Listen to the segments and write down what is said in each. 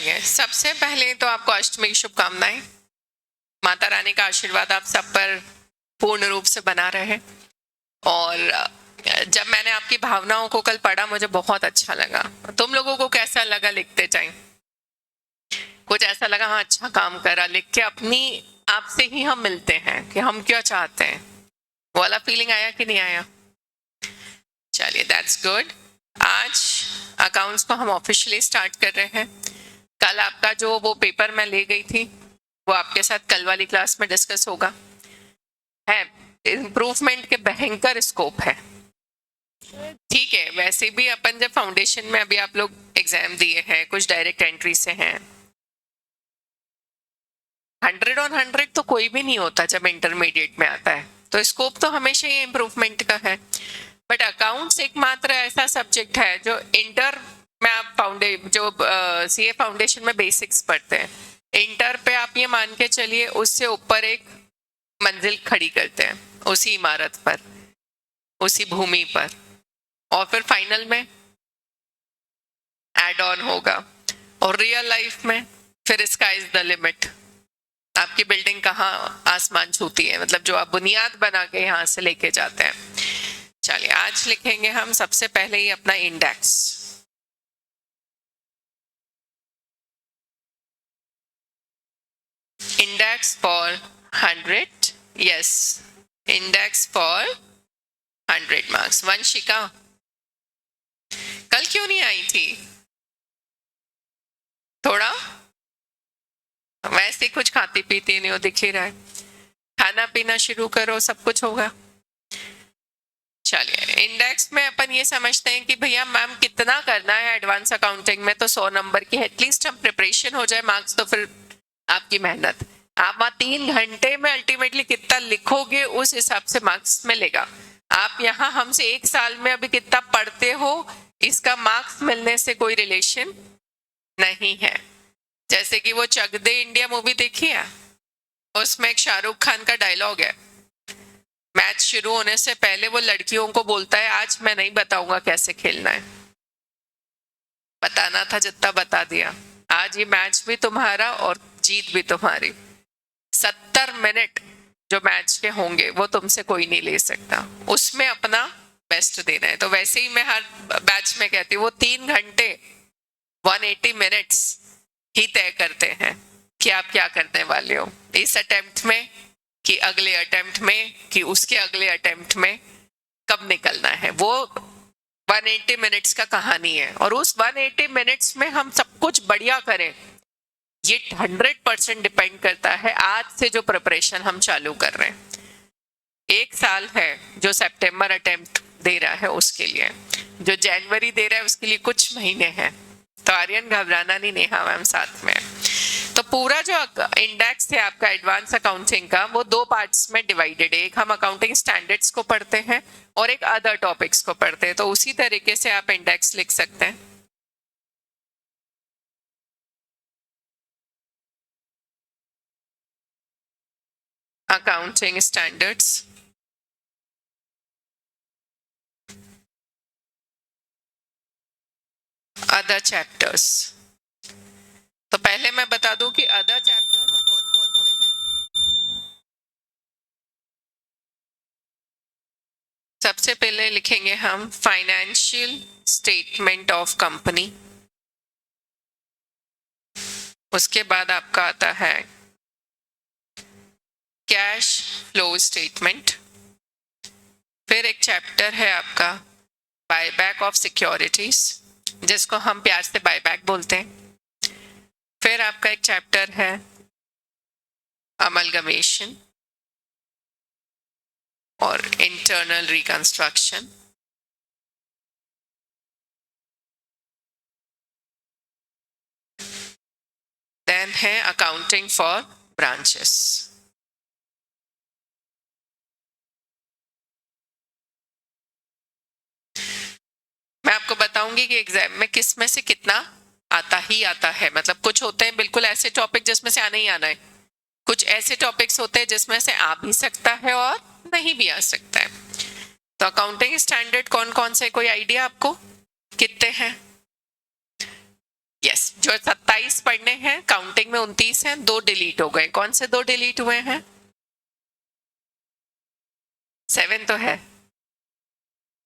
चलिए, सबसे पहले तो आपको अष्टमी की शुभकामनाएं। माता रानी का आशीर्वाद आप सब पर पूर्ण रूप से बना रहे। और जब मैंने आपकी भावनाओं को कल पढ़ा मुझे बहुत अच्छा लगा। तुम लोगों को कैसा लगा लिखते जाएं। कुछ ऐसा लगा हाँ अच्छा काम करा, लिख के अपनी आपसे ही हम मिलते हैं कि हम क्या चाहते हैं, वो वाला फीलिंग आया कि नहीं आया। चलिए दैट्स गुड। आज अकाउंट्स को हम ऑफिशियली स्टार्ट कर रहे हैं। कल आपका जो वो पेपर मैं ले गई थी वो आपके साथ कल वाली क्लास में डिस्कस होगा। है इम्प्रूवमेंट के भयंकर स्कोप है। ठीक है, वैसे भी अपन जब फाउंडेशन में अभी आप लोग एग्जाम दिए हैं, कुछ डायरेक्ट एंट्री से हैं, 100 on 100 तो कोई भी नहीं होता जब इंटरमीडिएट में आता है, तो स्कोप तो हमेशा ही इम्प्रूवमेंट का है। बट अकाउंट्स एकमात्र ऐसा सब्जेक्ट है जो इंटर में आप जो सीए फाउंडेशन में बेसिक्स पढ़ते हैं, इंटर पे आप ये मान के चलिए उससे ऊपर एक मंजिल खड़ी करते हैं उसी इमारत पर, उसी भूमि पर, और फिर फाइनल में एड ऑन होगा। और रियल लाइफ में फिर स्काई इज द लिमिट। आपकी बिल्डिंग कहाँ आसमान छूती है, मतलब जो आप बुनियाद बना के यहाँ से लेके जाते हैं। चलिए आज लिखेंगे हम सबसे पहले ही अपना index. Index for 100, yes, index for 100 marks. Vanshika कल क्यों नहीं आई थी? थोड़ा वैसे कुछ खाती पीती नहीं हो, दिख ही रहा है। खाना पीना शुरू करो, सब कुछ होगा। चलिए इंडेक्स में अपन ये समझते हैं कि भैया मैम कितना करना है एडवांस अकाउंटिंग में, तो 100 नंबर की एटलीस्ट हम प्रिपरेशन हो जाए, मार्क्स तो फिर आपकी मेहनत। आप वहां 3 घंटे में अल्टीमेटली कितना लिखोगे उस हिसाब से मार्क्स मिलेगा। आप यहाँ हमसे 1 साल में अभी कितना पढ़ते हो इसका मार्क्स मिलने से कोई रिलेशन नहीं है। जैसे कि वो चक दे इंडिया मूवी देखी है, उसमें एक शाहरुख खान का डायलॉग है, मैच शुरू होने से पहले वो लड़कियों को बोलता है आज मैं नहीं बताऊंगा कैसे खेलना है, बताना था जितना बता दिया, आज ये मैच भी तुम्हारा और जीत भी तुम्हारी। 70 मिनट जो मैच के होंगे वो तुमसे कोई नहीं ले सकता, उसमें अपना बेस्ट देना है। तो वैसे ही मैं हर बैच में कहती हूँ वो 3 घंटे 180 मिनट्स ही तय करते हैं कि आप क्या करने वाले हो इस अटेम्प्ट में, कि अगले अटेम्प्ट में, कि उसके अगले अटेम्प्ट में कब निकलना है। वो 180 मिनट्स का कहानी है, और उस 180 मिनट्स में हम सब कुछ बढ़िया करें ये 100% डिपेंड करता है आज से जो प्रिपरेशन हम चालू कर रहे हैं। 1 साल है जो सितंबर अटेम्प्ट दे रहा है उसके लिए, जो जनवरी दे रहा है उसके लिए कुछ महीने हैं। तो आर्यन घबराना नहीं, नेहा मैम साथ में। तो पूरा जो इंडेक्स है आपका एडवांस अकाउंटिंग का वो 2 पार्ट्स में डिवाइडेड है। एक हम अकाउंटिंग स्टैंडर्ड्स को पढ़ते हैं और एक अदर टॉपिक्स को पढ़ते हैं। तो उसी तरीके से आप इंडेक्स लिख सकते हैं। Accounting standards, other chapters. तो पहले मैं बता दूं कि अदर चैप्टर्स कौन कौन से हैं। सबसे पहले लिखेंगे हम फाइनेंशियल स्टेटमेंट ऑफ कंपनी, उसके बाद आपका आता है कैश फ्लो स्टेटमेंट, फिर एक चैप्टर है आपका बायबैक ऑफ सिक्योरिटीज जिसको हम प्यार से बायबैक बोलते हैं, फिर आपका एक चैप्टर है अमलगमेशन और इंटरनल रिकंस्ट्रक्शन, देन है अकाउंटिंग फॉर ब्रांचेस। मैं आपको बताऊंगी कि एग्जाम में किस में से कितना आता ही आता है। मतलब कुछ होते हैं बिल्कुल ऐसे टॉपिक जिसमें से आना ही आना है, कुछ ऐसे टॉपिक्स होते हैं जिसमें से आ भी सकता है और नहीं भी आ सकता है। तो अकाउंटिंग स्टैंडर्ड कौन कौन से, कोई आइडिया आपको कितने हैं? यस, जो 27 पढ़ने हैं, काउंटिंग में 29 हैं, 2 डिलीट हो गए। कौन से 2 डिलीट हुए हैं? 7 तो है,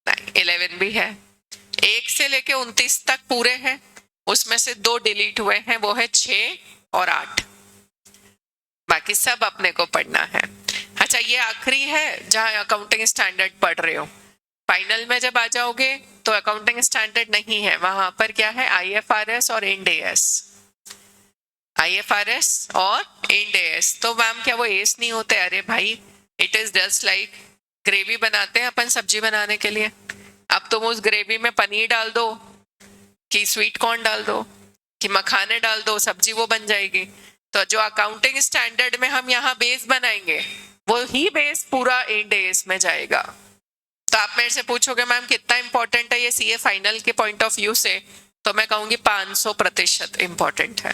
नहीं 11 भी है। 1 से लेके 29 तक पूरे हैं, उसमें से 2 डिलीट हुए हैं, वो है 6 और 8। बाकी सब अपने को पढ़ना है। अच्छा, ये आखिरी है जहां अकाउंटिंग स्टैंडर्ड पढ़ रहे हो। फाइनल में जब आ जाओगे तो अकाउंटिंग स्टैंडर्ड नहीं है, वहां पर क्या है? IFRS और इंड AS। IFRS और इंड AS। तो मैम क्या वो एस नहीं होते? अरे भाई, it is just like gravy बनाते हैं अपन सब्जी बनाने के लिए। अब तुम उस ग्रेवी में पनीर डाल दो कि स्वीट कॉर्न डाल दो कि मखाने डाल दो, सब्जी वो बन जाएगी। तो जो अकाउंटिंग स्टैंडर्ड में हम यहाँ बेस बनाएंगे, वो ही बेस पूरा इंड AS में जाएगा। तो आप मेरे से पूछोगे मैम कितना इंपॉर्टेंट है ये CA फाइनल के पॉइंट ऑफ व्यू से, तो मैं कहूंगी 500% इंपॉर्टेंट है।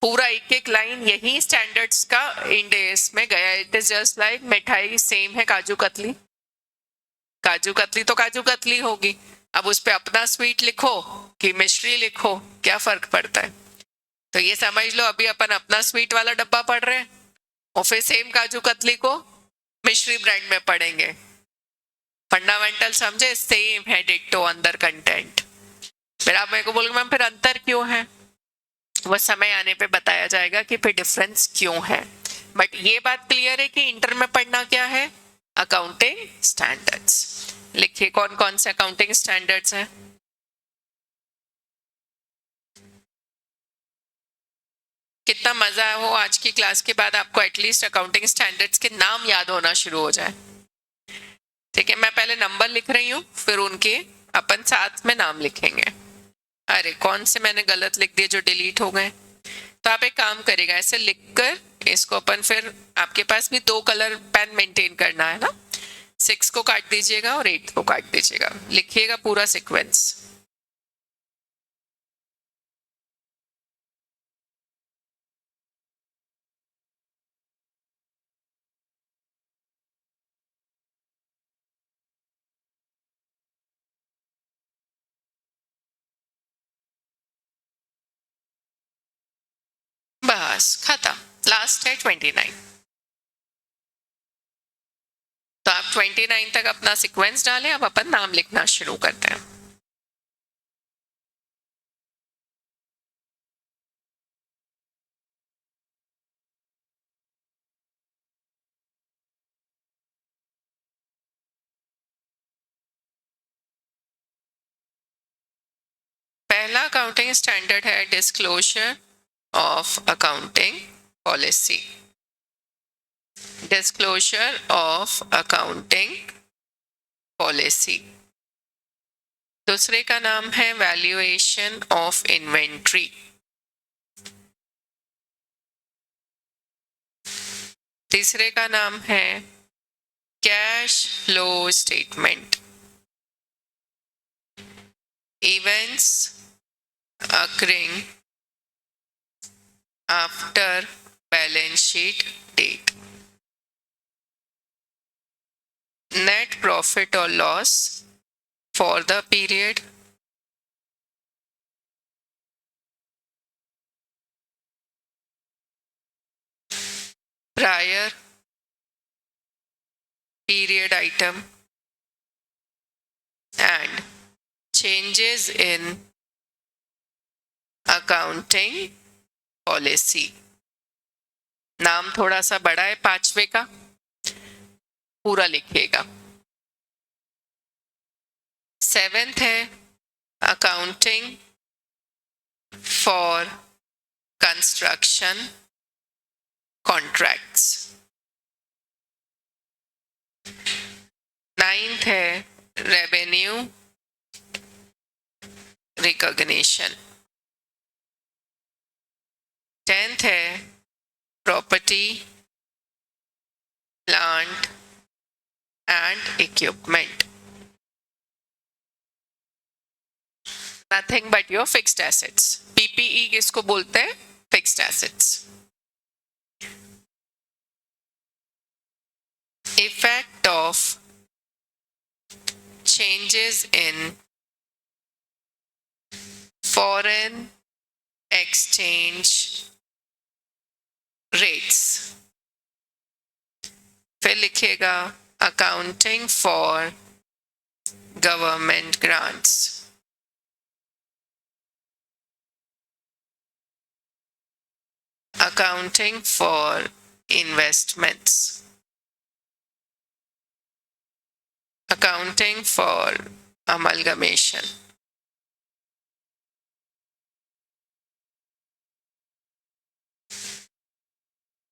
पूरा एक एक लाइन यही स्टैंडर्ड्स का इंड AS में गया। इट इज जस्ट लाइक मिठाई सेम है काजू कतली, काजू कतली तो काजू कतली होगी। अब उस पर अपना स्वीट लिखो कि मिश्री लिखो, क्या फर्क पड़ता है? तो ये समझ लो, अभी अपन अपना स्वीट वाला डब्बा पढ़ रहे हैं और फिर सेम काजू कतली को मिश्री ब्रांड में पढ़ेंगे। फंडामेंटल समझे? सेम है डिट्टो अंदर कंटेंट। फिर आप मेरे को बोलोगे मैम फिर अंतर क्यों है? वो समय आने पे बताया जाएगा कि फिर डिफरेंस क्यों है। बट ये बात क्लियर है कि इंटर में पढ़ना क्या है? Accounting standards. लिखिए कौन कौन से अकाउंटिंग स्टैंडर्ड्स हैं। कितना मजा हो आज की क्लास के बाद आपको एटलीस्ट अकाउंटिंग स्टैंडर्ड्स के नाम याद होना शुरू हो जाए। ठीक है, मैं पहले नंबर लिख रही हूँ, फिर उनके अपन साथ में नाम लिखेंगे। अरे कौन से मैंने गलत लिख दिए जो डिलीट हो गए। तो आप एक काम करेगा, ऐसे लिखकर इसको अपन, फिर आपके पास भी 2 कलर पेन मेंटेन करना है ना। 6 को काट दीजिएगा और 8 को काट दीजिएगा, लिखिएगा पूरा सीक्वेंस। बस खत्म, लास्ट है 29। तो आप 29 तक अपना सीक्वेंस डालें, अब अपन नाम लिखना शुरू करते हैं। पहला अकाउंटिंग स्टैंडर्ड है disclosure of accounting policy. Disclosure of accounting policy. दूसरे का नाम है वैल्यूएशन ऑफ इन्वेंट्री। तीसरे का नाम है cash flow statement. Events occurring after balance sheet date. Net profit or loss for the period. Prior period item and changes in accounting policy. नाम थोड़ा सा बड़ा है पांचवे का, पूरा लिखिएगा। 7th है accounting for construction contracts. 9th है रेवेन्यू रिकॉग्निशन। 10th है property plant and equipment. Nothing but your fixed assets. PPE किसको बोलते हैं? Fixed assets. Effect of changes in foreign exchange rates. फिर लिखिएगा accounting for government grants, accounting for investments, accounting for amalgamation,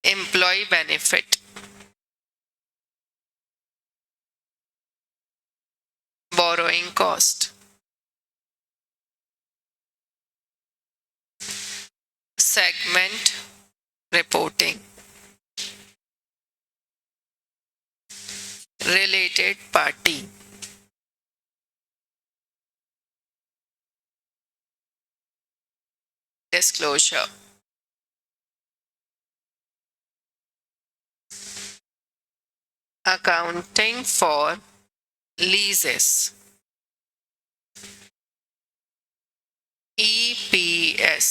employee benefit, borrowing cost, segment reporting, related party, disclosure, accounting for leases, EPS,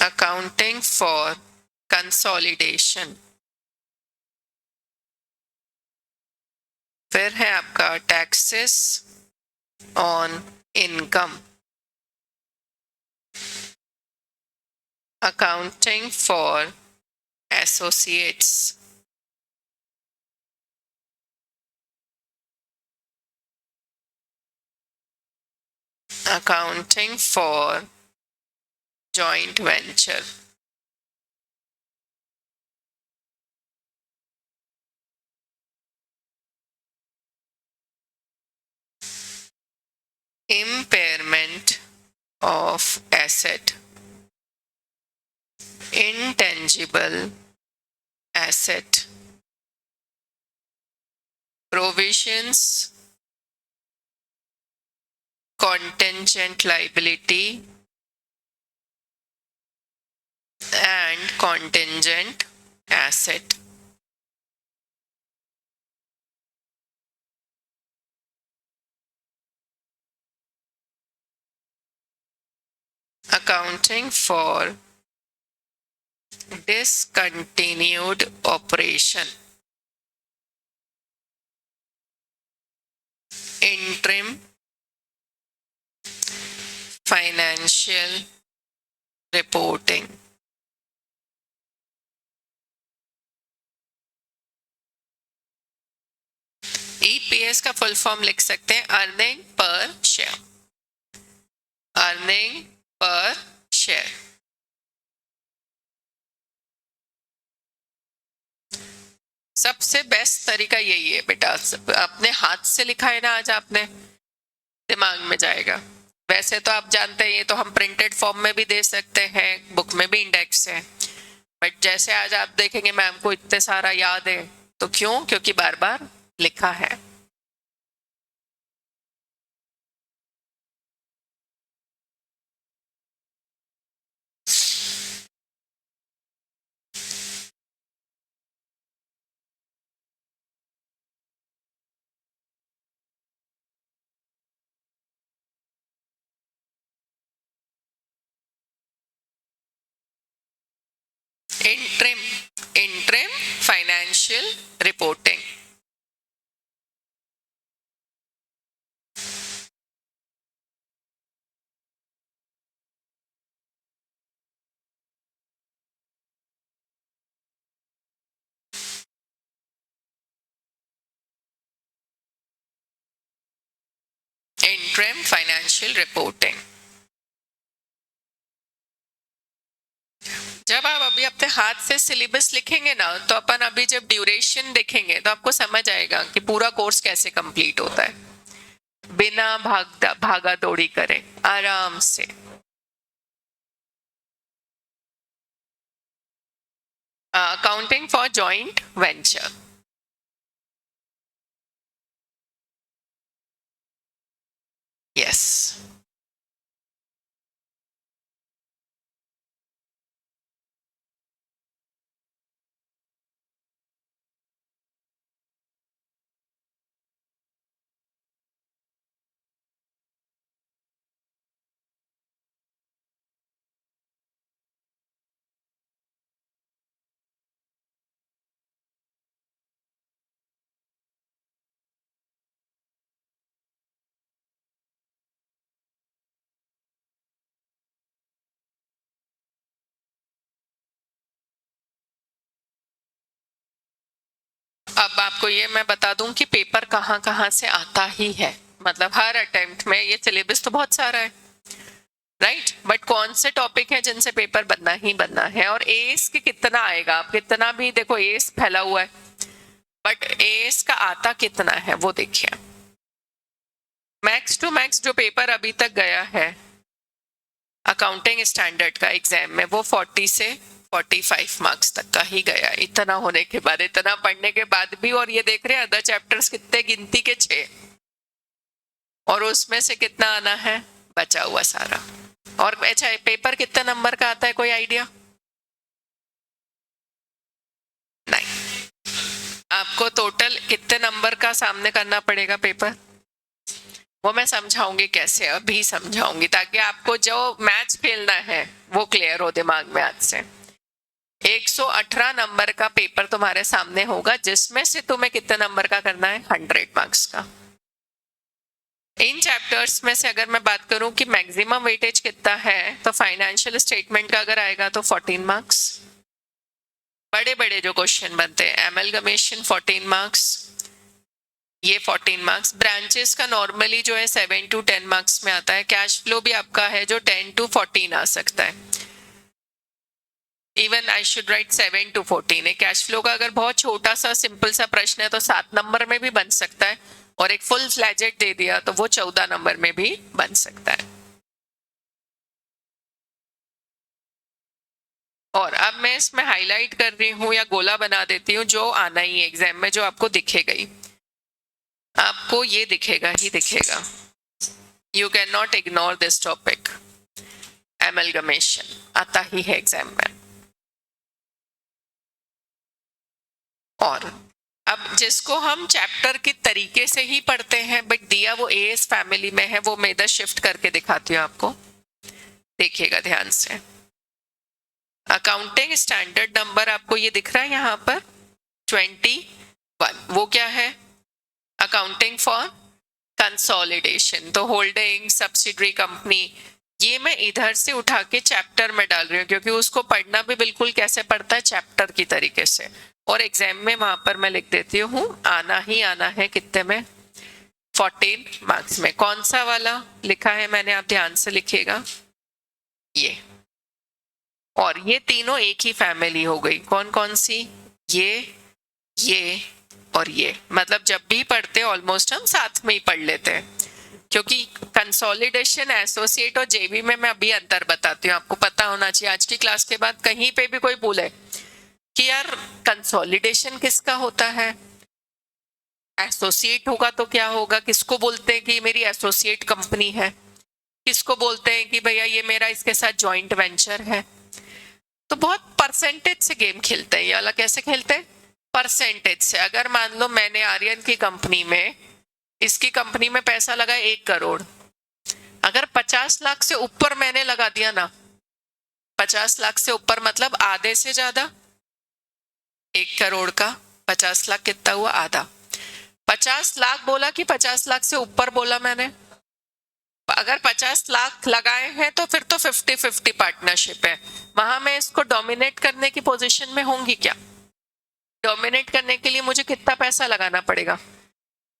accounting for consolidation। फिर है आपका taxes on income, accounting for associates, accounting for joint venture, impairment of asset, intangible asset, provisions, contingent liability and contingent asset। Accounting for discontinued operation, interim financial reporting। EPS का full form लिख सकते हैं earning per share, earning per share. सबसे best तरीका यही है बेटा, अपने हाथ से लिखा है ना आज आपने, दिमाग में जाएगा। वैसे तो आप जानते हैं ये तो हम प्रिंटेड फॉर्म में भी दे सकते हैं, बुक में भी इंडेक्स है, बट जैसे आज आप देखेंगे मैम को इतने सारा याद है, तो क्यों? क्योंकि बार बार लिखा है। Interim financial reporting. Interim financial reporting. जब आप अभी अपने हाथ से सिलेबस लिखेंगे ना, तो अपन अभी जब ड्यूरेशन देखेंगे तो आपको समझ आएगा कि पूरा कोर्स कैसे कंप्लीट होता है, बिना भागा दौड़ी करें, आराम से। Accounting for joint venture. Yes. अब आपको ये मैं बता दूं कि पेपर कहाँ कहाँ से आता ही है, मतलब हर अटेम्प्ट में। ये सिलेबस तो बहुत सारा है, राइट, बट कौन से टॉपिक है जिनसे पेपर बनना ही बनना है। और एस के कितना आएगा, आप कितना भी देखो एस फैला हुआ है, बट एस का आता कितना है वो देखिए। मैक्स टू मैक्स जो पेपर अभी तक गया है अकाउंटिंग स्टैंडर्ड का एग्जाम में, वो 40 से 45 मार्क्स तक का ही गया। इतना होने के बाद, इतना पढ़ने के बाद भी, और ये देख रहे हैं अदर चैप्टर्स कितने, गिनती के 6, और उसमें से कितना आना है, बचा हुआ सारा। और अच्छा, पेपर कितने नंबर का आता है, कोई आइडिया? नहीं, आपको टोटल कितने नंबर का सामने करना पड़ेगा पेपर, वो मैं समझाऊंगी कैसे, अभी समझाऊंगी, ताकि आपको जो मैथ्स खेलना है वो क्लियर हो दिमाग में आज से। 118 नंबर का पेपर तुम्हारे सामने होगा, जिसमें से तुम्हें कितने नंबर का करना है, 100 मार्क्स का। इन चैप्टर्स में से अगर मैं बात करूं कि मैक्सिमम वेटेज कितना है, तो फाइनेंशियल स्टेटमेंट का अगर आएगा तो 14 मार्क्स। बड़े बड़े जो क्वेश्चन बनते हैं, एमलगमेशन 14 मार्क्स, ये 14 मार्क्स। ब्रांचेस का नॉर्मली जो है 7 to 10 मार्क्स में आता है। कैश फ्लो भी आपका है जो 10 to 14 आ सकता है। Even I should write 7 to 14 है। कैश फ्लो का अगर बहुत छोटा सा सिंपल सा प्रश्न है तो 7 नंबर में भी बन सकता है, और एक फुल फ्लैजेट दे दिया तो वो 14 नंबर में भी बन सकता है। और अब मैं इसमें हाईलाइट कर रही हूँ या गोला बना देती हूँ जो आना ही एग्जाम में, जो आपको दिखेगा ही, आपको ये दिखेगा ही दिखेगा। You can not ignore this topic. Amalgamation आता ही है एग्जाम में। और अब जिसको हम चैप्टर के तरीके से ही पढ़ते हैं, बट दिया वो एएस फैमिली में है, वो मैं इधर शिफ्ट करके दिखाती हूँ आपको, देखिएगा ध्यान से। अकाउंटिंग स्टैंडर्ड नंबर आपको ये दिख रहा है यहाँ पर 21, वो क्या है, अकाउंटिंग फॉर कंसोलिडेशन। तो होल्डिंग, सब्सिडरी कंपनी, ये मैं इधर से उठा के चैप्टर में डाल रही हूँ, क्योंकि उसको पढ़ना भी बिल्कुल कैसे पढ़ता है, चैप्टर की तरीके से। और एग्जाम में वहां पर मैं लिख देती हूँ, आना ही आना है कितने में, 14 मार्क्स में। कौन सा वाला लिखा है मैंने, आप ध्यान से लिखिएगा, ये। और ये तीनों एक ही फैमिली हो गई। कौन कौन सी, ये और ये। मतलब जब भी पढ़ते ऑलमोस्ट हम साथ में ही पढ़ लेते हैं, क्योंकि कंसोलिडेशन, एसोसिएट और जेवी में मैं अभी अंतर बताती हूँ, आपको पता होना चाहिए। आज की क्लास के बाद कहीं पे भी कोई बोले कि यार कंसोलिडेशन किसका होता है, एसोसिएट होगा तो क्या होगा, किसको बोलते हैं कि मेरी एसोसिएट कंपनी है, किसको बोलते हैं कि भैया ये मेरा इसके साथ जॉइंट वेंचर है। तो बहुत परसेंटेज से गेम खेलते हैं ये वाला। कैसे खेलते हैं, परसेंटेज से। अगर मान लो मैंने आर्यन की कंपनी में, इसकी कंपनी में पैसा लगा 1 करोड़, अगर 50 लाख से ऊपर मैंने लगा दिया ना, 50 लाख से ऊपर मतलब आधे से ज्यादा, 1 करोड़ का 50 लाख कितना हुआ, आधा। 50 लाख बोला कि 50 लाख से ऊपर बोला मैंने, अगर 50 लाख लगाए हैं तो फिर तो 50-50 पार्टनरशिप है। वहां मैं इसको डोमिनेट करने की पोजीशन में होंगी क्या, डोमिनेट करने के लिए मुझे कितना पैसा लगाना पड़ेगा,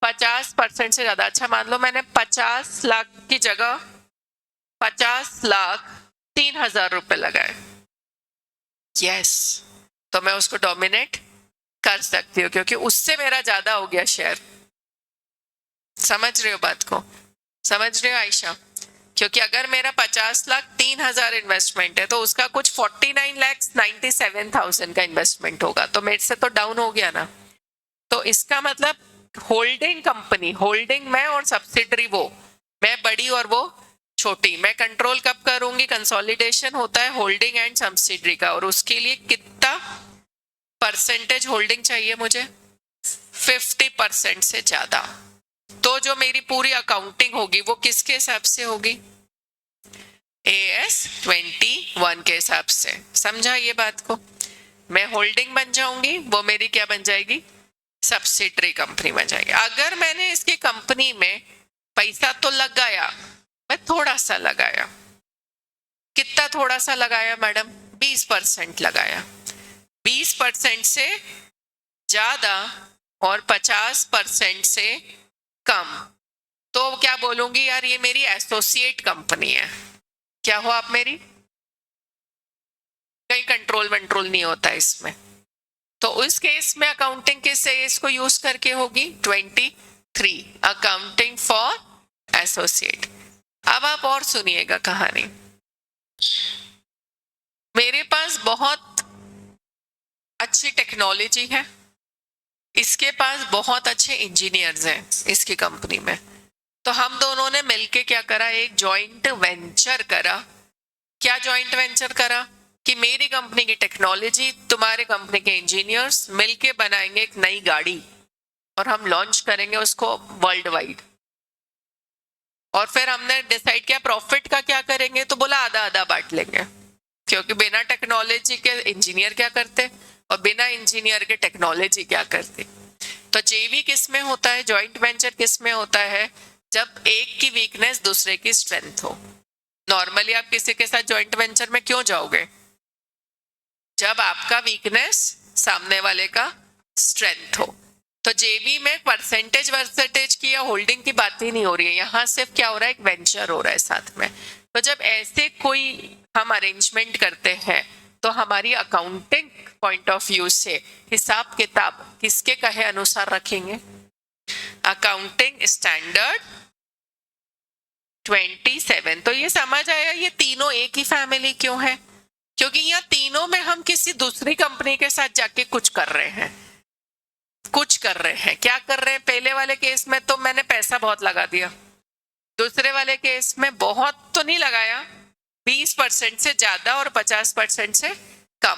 50% से ज्यादा। अच्छा मान लो मैंने 50 लाख की जगह 50,03,000 रुपए लगाए, यस, तो मैं उसको डोमिनेट कर सकती हूँ, क्योंकि उससे मेरा ज्यादा हो गया शेयर। समझ रहे हो बात को, समझ रहे हो आयशा? क्योंकि अगर मेरा 50,03,000 इन्वेस्टमेंट है तो उसका कुछ 49,97,000 का इन्वेस्टमेंट होगा, तो मेरे से तो डाउन हो गया ना। तो इसका मतलब होल्डिंग कंपनी, होल्डिंग मैं और सब्सिडरी वो, मैं बड़ी और वो छोटी। मैं कंट्रोल कब करूंगी, कंसोलिडेशन होता है होल्डिंग एंड सब्सिडरी का, और उसके लिए कितना परसेंटेज होल्डिंग चाहिए मुझे, 50% से ज्यादा। तो जो मेरी पूरी अकाउंटिंग होगी वो किसके हिसाब से होगी, AS 21 के हिसाब से। समझा ये बात को? मैं होल्डिंग बन जाऊंगी, वो मेरी क्या बन जाएगी, सब्सिडरी कंपनी बन जाएगी। अगर मैंने इसकी कंपनी में पैसा तो लगाया, मैं थोड़ा सा लगाया, कितना थोड़ा सा लगाया मैडम, 20% लगाया, 20% से ज्यादा और 50% से कम, तो क्या बोलूंगी यार ये मेरी एसोसिएट कंपनी है। क्या हो आप मेरी, कहीं कंट्रोल वंट्रोल नहीं होता इसमें। तो उस केस में अकाउंटिंग किस एज को यूज करके होगी, 23, अकाउंटिंग फॉर एसोसिएट। अब आप और सुनिएगा कहानी। मेरे पास बहुत अच्छी टेक्नोलॉजी है, इसके पास बहुत अच्छे इंजीनियर्स हैं इसकी कंपनी में। तो हम दोनों ने मिलके क्या करा, एक जॉइंट वेंचर करा। क्या जॉइंट वेंचर करा कि मेरी कंपनी की टेक्नोलॉजी, तुम्हारे कंपनी के इंजीनियर्स मिलके बनाएंगे एक नई गाड़ी और हम लॉन्च करेंगे उसको वर्ल्ड वाइड। और फिर हमने डिसाइड किया प्रॉफिट का क्या करेंगे, तो बोला आधा आधा बांट लेंगे, क्योंकि बिना टेक्नोलॉजी के इंजीनियर क्या करते और बिना इंजीनियर के टेक्नोलॉजी क्या करती। तो जेवी किस में होता है, जॉइंट वेंचर किस में होता है, जब एक की वीकनेस दूसरे की स्ट्रेंथ हो। नॉर्मली आप किसी के साथ जॉइंट वेंचर में क्यों जाओगे, जब आपका वीकनेस सामने वाले का स्ट्रेंथ हो। तो जेवी में परसेंटेज वर्सेंटेज की या होल्डिंग की बात ही नहीं हो रही है, यहां सिर्फ क्या हो रहा है, एक वेंचर हो रहा है साथ में। तो जब ऐसे कोई हम अरेंजमेंट करते हैं तो हमारी अकाउंटिंग पॉइंट ऑफ व्यू से हिसाब किताब किसके कहे अनुसार रखेंगे, अकाउंटिंग स्टैंडर्ड 27। तो ये समझ आया ये तीनों एक ही फैमिली क्यों है, क्योंकि यह तीनों में हम किसी दूसरी कंपनी के साथ जाके कुछ कर रहे हैं। क्या कर रहे हैं, पहले वाले केस में तो मैंने पैसा बहुत लगा दिया, दूसरे वाले केस में बहुत तो नहीं लगाया, 20% से ज्यादा और 50% से कम,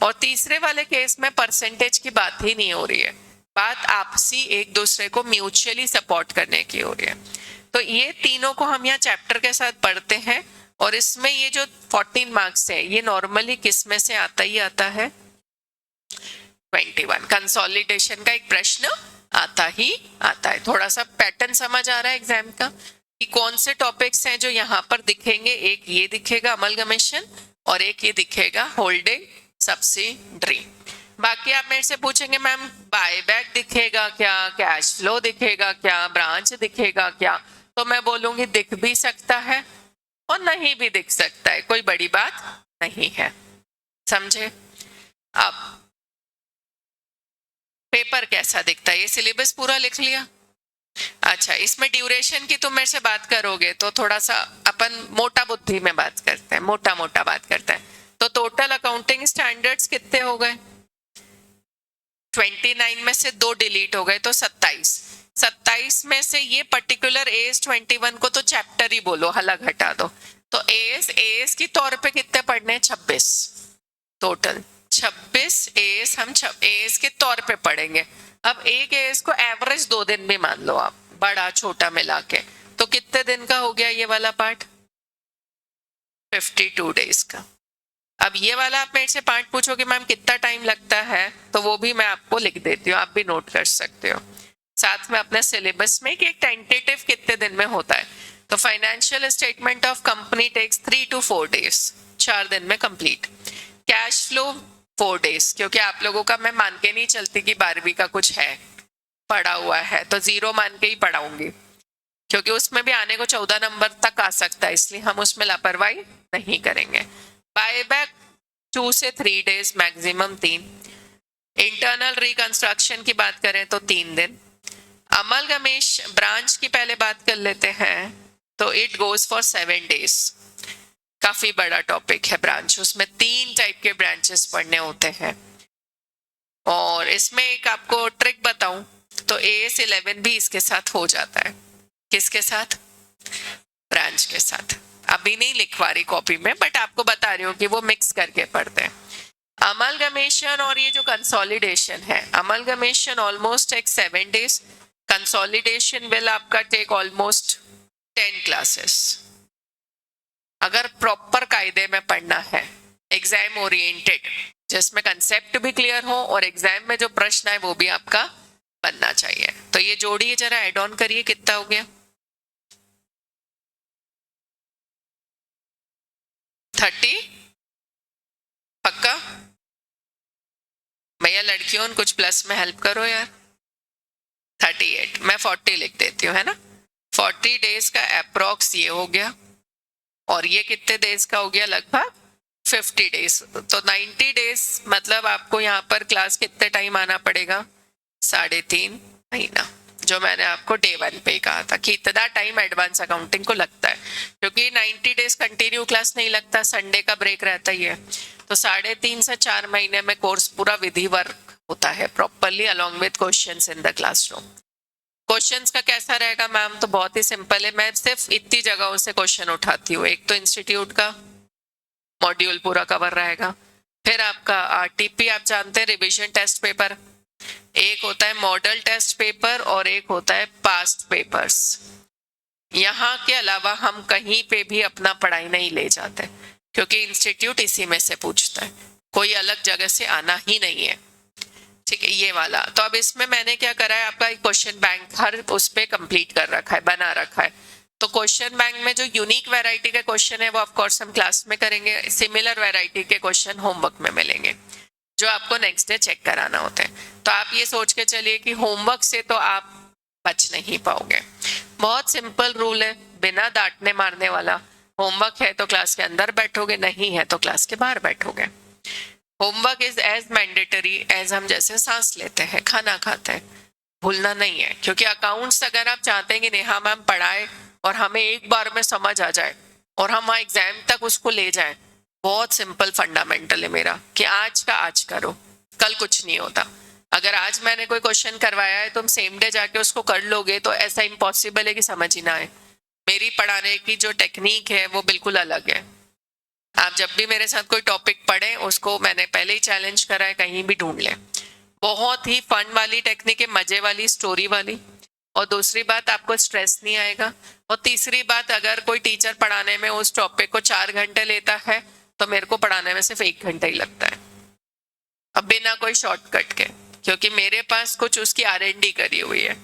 और तीसरे वाले केस में परसेंटेज की बात ही नहीं हो रही है, बात आपसी एक दूसरे को म्यूचुअली सपोर्ट करने की हो रही है। तो ये तीनों को हम यहाँ चैप्टर के साथ पढ़ते हैं, और इसमें ये जो 14 मार्क्स है ये नॉर्मली किस में से आता ही आता है, 21 कंसोलिडेशन का एक प्रश्न आता ही आता है। थोड़ा सा पैटर्न समझ आ रहा है एग्जाम का कि कौन से टॉपिक्स हैं जो यहाँ पर दिखेंगे, एक ये दिखेगा अमलगमेशन और एक ये दिखेगा होल्डिंग सब्सिडरी। बाकी आप मेरे से पूछेंगे मैम बायबैक दिखेगा क्या, कैश फ्लो दिखेगा क्या, ब्रांच दिखेगा क्या, तो मैं बोलूंगी दिख भी सकता है और नहीं भी दिख सकता है, कोई बड़ी बात नहीं है, समझे। अब पेपर कैसा दिखता है, ये सिलेबस पूरा लिख लिया। अच्छा, इसमें ड्यूरेशन की तुम मेरे से बात करोगे तो थोड़ा सा अपन मोटा बुद्धि में बात करते हैं, मोटा मोटा बात करते हैं। तो टोटल अकाउंटिंग स्टैंडर्ड्स कितने हो गए, 29 में से 2 डिलीट हो गए तो 27 में से ये पर्टिकुलर एएस 21 को तो चैप्टर ही बोलो, हलक हटा दो। तो एएस की तौर पे कितने पढ़ने, 26 टोटल, 26 एएस हम एएस के तौर पे पढ़ेंगे। अब एक एएस को एवरेज 2 दिन भी मान लो आप, बड़ा छोटा मिला के, तो कितने दिन का हो गया ये वाला पार्ट, 52 डेज का। अब ये वाला आप मेरे से पार्ट पूछोगे मैम कितना टाइम लगता है, तो वो भी मैं आपको लिख देती हूँ, आप भी नोट कर सकते हो साथ में अपने सिलेबस में कि एक टेंटेटिव कितने दिन में होता है। तो financial statement of company takes 3 to 4 days, 4 दिन में कंप्लीट। कैश फ्लो 4 days, क्योंकि आप लोगों का मैं मान के नहीं चलती कि 12वीं का कुछ है पड़ा हुआ है, तो 0 मान के ही पढ़ाऊंगी, क्योंकि उसमें भी आने को 14 नंबर तक आ सकता है, इसलिए हम उसमें लापरवाही नहीं करेंगे। बायबैक 2 से 3 days, मैक्सिमम 3। इंटरनल रिकंस्ट्रक्शन की बात करें तो 3 दिन। अमलगमेश ब्रांच की पहले बात कर लेते हैं, तो इट गोज फॉर 7 days। काफी बड़ा टॉपिक है ब्रांच, उसमें 3 टाइप के ब्रांचेस पढ़ने होते हैं। और इसमें एक आपको ट्रिक बताऊं तो AS 11 भी इसके साथ हो जाता है, किसके साथ, ब्रांच के साथ। अभी नहीं लिखवा रही कॉपी में, बट आपको बता रही हूँ कि वो मिक्स करके पढ़ते हैं। अमलगमेशन और ये जो कंसोलिडेशन है, amalgamation almost take 7 days, consolidation will आपका टेक ऑलमोस्ट 10 classes। अगर प्रॉपर कायदे में पढ़ना है, एग्जाम ओरिएंटेड, जिसमें कंसेप्ट भी क्लियर हो और एग्जाम में जो प्रश्न है वो भी आपका बनना चाहिए। तो ये जोड़िए जरा, एड ऑन करिए, कितना हो गया, 30, पक्का। भैया लड़कियों कुछ प्लस में हेल्प करो यार। 38, मैं 40 लिख देती हूँ, है ना। 40 डेज का अप्रोक्स ये हो गया, और ये कितने डेज का हो गया, लगभग 50 डेज। तो 90 डेज मतलब आपको यहाँ पर क्लास कितने टाइम आना पड़ेगा, 3.5 महीना, जो मैंने आपको डे 1 पे कहा था कि इतना टाइम एडवांस अकाउंटिंग को लगता है, क्योंकि 90 डेज कंटिन्यू क्लास नहीं लगता, संडे का ब्रेक रहता ही है। तो 3.5 से 4 महीने में कोर्स पूरा विधि वर्क होता है properly along with questions in the classroom. Questions का कैसा रहेगा मैम, तो बहुत ही सिंपल है, मैं सिर्फ इतनी जगहों से क्वेश्चन उठाती हूँ। एक तो इंस्टीट्यूट का मॉड्यूल पूरा कवर रहेगा, फिर आपका आरटीपी आप जानते हैं, रिवीजन टेस्ट पेपर, एक होता है मॉडल टेस्ट पेपर और एक होता है पास्ट पेपर्स। यहाँ के अलावा हम कहीं पे भी अपना पढ़ाई नहीं ले जाते, क्योंकि इंस्टीट्यूट इसी में से पूछता है, कोई अलग जगह से आना ही नहीं है, ठीक है, ये वाला। तो अब इसमें मैंने क्या करा है, आपका क्वेश्चन बैंक हर उस पर कंप्लीट कर रखा है, बना रखा है। तो क्वेश्चन बैंक में जो यूनिक वैरायटी के क्वेश्चन है वो ऑफ कोर्स हम क्लास में करेंगे, सिमिलर वैरायटी के क्वेश्चन होमवर्क में मिलेंगे, जो आपको नेक्स्ट डे चेक कराना होता है। तो आप ये सोच के चलिए कि होमवर्क से तो आप बच नहीं पाओगे। बहुत सिंपल रूल है, बिना डांटने मारने वाला। होमवर्क है तो क्लास के अंदर बैठोगे, नहीं है तो क्लास के बाहर बैठोगे। Homework is as mandatory as हम जैसे सांस लेते हैं, खाना खाते हैं, भूलना नहीं है। क्योंकि अकाउंट्स अगर आप चाहते हैं कि नेहा मैम पढ़ाए और हमें एक बार में समझ आ जाए और हम एग्जाम तक उसको ले जाएं, बहुत सिंपल फंडामेंटल है मेरा कि आज का आज करो, कल कुछ नहीं होता। अगर आज मैंने कोई क्वेश्चन करवाया है, तुम सेम डे जाके उसको कर लोगे तो ऐसा इम्पॉसिबल है कि समझ ही ना आए। मेरी पढ़ाने की जो टेक्निक है वो बिल्कुल अलग है। आप जब भी मेरे साथ कोई टॉपिक पढ़े, उसको मैंने पहले ही चैलेंज करा है, कहीं भी ढूंढ लें। बहुत ही फन वाली टेक्निक है, मजे वाली, स्टोरी वाली। और दूसरी बात, आपको स्ट्रेस नहीं आएगा। और तीसरी बात, अगर कोई टीचर पढ़ाने में उस टॉपिक को 4 घंटे लेता है तो मेरे को पढ़ाने में सिर्फ 1 घंटा ही लगता है, अब बिना कोई शॉर्टकट के, क्योंकि मेरे पास कुछ उसकी R&D करी हुई है।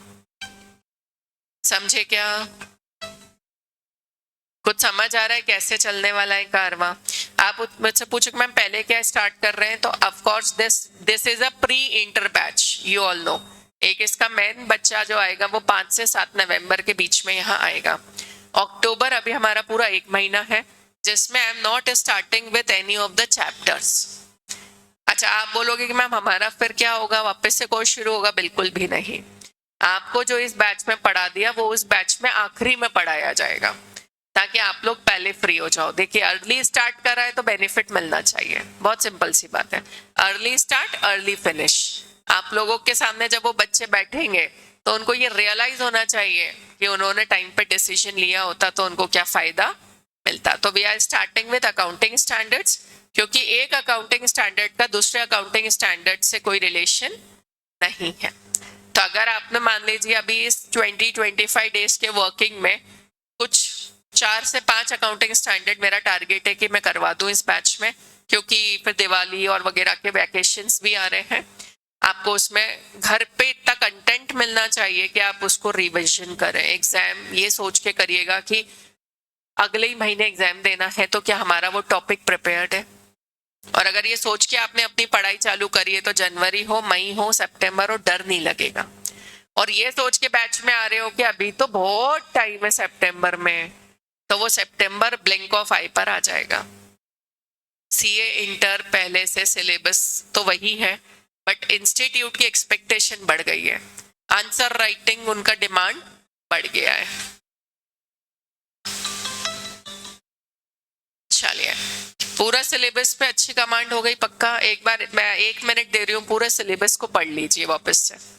समझे क्या? कुछ समझ आ रहा है कैसे चलने वाला है कारवां? आप मुझसे पूछो मैम पहले क्या स्टार्ट कर रहे हैं, तो of course this is a pre inter batch, you all know. एक इसका मेन बच्चा जो आएगा वो 5 से 7 नवंबर के बीच में यहाँ आएगा। अक्टूबर अभी हमारा पूरा 1 महीना है, जिसमें I am not starting with any of the chapters. अच्छा, आप बोलोगे कि मैम हमारा फिर क्या होगा, वापस से कोर्स शुरू होगा? बिल्कुल भी नहीं। आपको जो इस बैच में पढ़ा दिया वो उस बैच में आखिरी में पढ़ाया जाएगा, ताकि आप लोग पहले फ्री हो जाओ। देखिए, अर्ली स्टार्ट करा है तो बेनिफिट मिलना चाहिए, बहुत सिंपल सी बात है। Early start early finish. आप लोगों के सामने जब वो बच्चे बैठेंगे तो उनको ये रियलाइज होना चाहिए कि उन्होंने टाइम पे डिसीजन लिया होता तो उनको क्या फायदा मिलता। तो we are starting with accounting standards, क्योंकि एक अकाउंटिंग स्टैंडर्ड का दूसरे अकाउंटिंग स्टैंडर्ड से कोई रिलेशन नहीं है। तो अगर आपने मान लीजिए अभी इस 20-25 डेज के वर्किंग में कुछ 4 से 5 अकाउंटिंग स्टैंडर्ड मेरा टारगेट है कि मैं करवा दूं इस बैच में, क्योंकि फिर दिवाली और वगैरह के वैकेशंस भी आ रहे हैं। आपको उसमें घर पे इतना कंटेंट मिलना चाहिए कि आप उसको रिविजन करें। एग्जाम ये सोच के करिएगा कि अगले ही महीने एग्जाम देना है, तो क्या हमारा वो टॉपिक प्रिपेयर्ड है। और अगर ये सोच के आपने अपनी पढ़ाई चालू करी है तो जनवरी हो, मई हो, सितंबर हो, डर नहीं लगेगा। और ये सोच के बैच में आ रहे हो कि अभी तो बहुत टाइम है सितंबर में, तो वो सितंबर ब्लिंक ऑफ आई पर आ जाएगा। सीए इंटर पहले से सिलेबस तो वही है, बट इंस्टीट्यूट की एक्सपेक्टेशन बढ़ गई है, आंसर राइटिंग उनका डिमांड बढ़ गया है। चलिए, पूरा सिलेबस पे अच्छी कमांड हो गई पक्का। एक बार मैं 1 मिनट दे रही हूँ, पूरे सिलेबस को पढ़ लीजिए वापस से।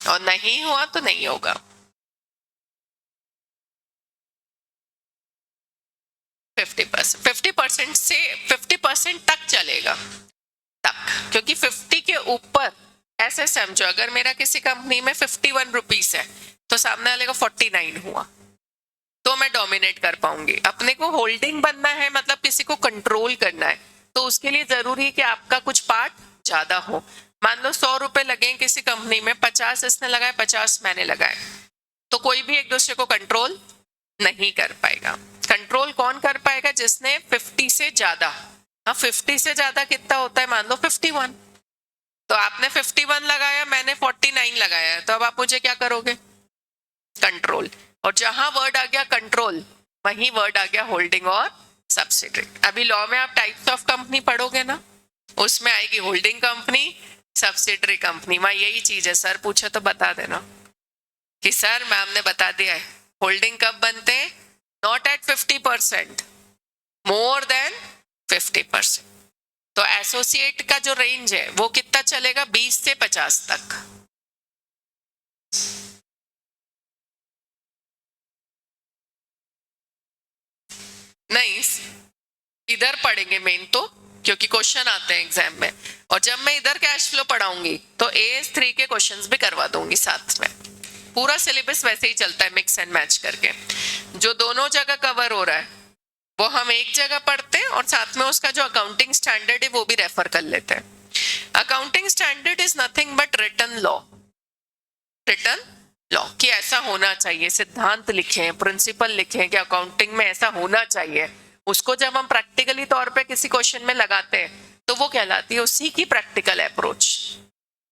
और नहीं हुआ तो नहीं होगा। फिफ्टी 50% से 50% तक चलेगा तक, क्योंकि 50 के ऊपर ऐसे समझो, अगर मेरा किसी कंपनी में 51 रुपीज है तो सामने वाले का 49 हुआ तो मैं डोमिनेट कर पाऊंगी। अपने को होल्डिंग बनना है, मतलब किसी को कंट्रोल करना है, तो उसके लिए जरूरी है कि आपका कुछ पार्ट ज्यादा हो। मान लो 100 रुपए लगे किसी कंपनी में, 50 इसने लगाए, 50 मैंने लगाए, तो कोई भी एक दूसरे को कंट्रोल नहीं कर पाएगा। कंट्रोल कौन कर पाएगा? जिसने 50 से ज्यादा। हाँ, 50 से ज्यादा कितना होता है? मान लो 51, तो आपने 51 लगाया, मैंने 49 लगाया, तो अब आप मुझे क्या करोगे? कंट्रोल। और जहां वर्ड आ गया कंट्रोल, वहीं वर्ड आ गया होल्डिंग और सब्सिडरी। अभी लॉ में आप टाइप्स ऑफ कंपनी पढ़ोगे ना, उसमें आएगी होल्डिंग कंपनी, सब्सिडरी कंपनी। वहां यही चीज है। सर पूछे तो बता देना कि सर मैम ने बता दिया है होल्डिंग कब बनते हैं? Not at 50%, more than 50%। तो एसोसिएट का जो रेंज है वो कितना चलेगा? 20 से 50 तक। नहीं, इधर पढ़ेंगे मेन तो, क्योंकि क्वेश्चन आते हैं एग्जाम में। और जब मैं इधर कैश फ्लो पढ़ाऊंगी तो AS3 के क्वेश्चंस भी करवा दूंगी साथ में। पूरा सिलेबस वैसे ही चलता है, मिक्स एंड मैच करके। जो दोनों जगह कवर हो रहा है वो हम एक जगह पढ़ते हैं, और साथ में उसका जो अकाउंटिंग स्टैंडर्ड है वो भी रेफर कर लेते हैं। Accounting standard is nothing but written law. Written law कि ऐसा होना चाहिए, सिद्धांत लिखे हैं, प्रिंसिपल लिखे हैं कि अकाउंटिंग में ऐसा होना चाहिए। उसको जब हम प्रैक्टिकली तौर पे किसी क्वेश्चन में लगाते हैं तो वो कहलाती है उसी की प्रैक्टिकल अप्रोच।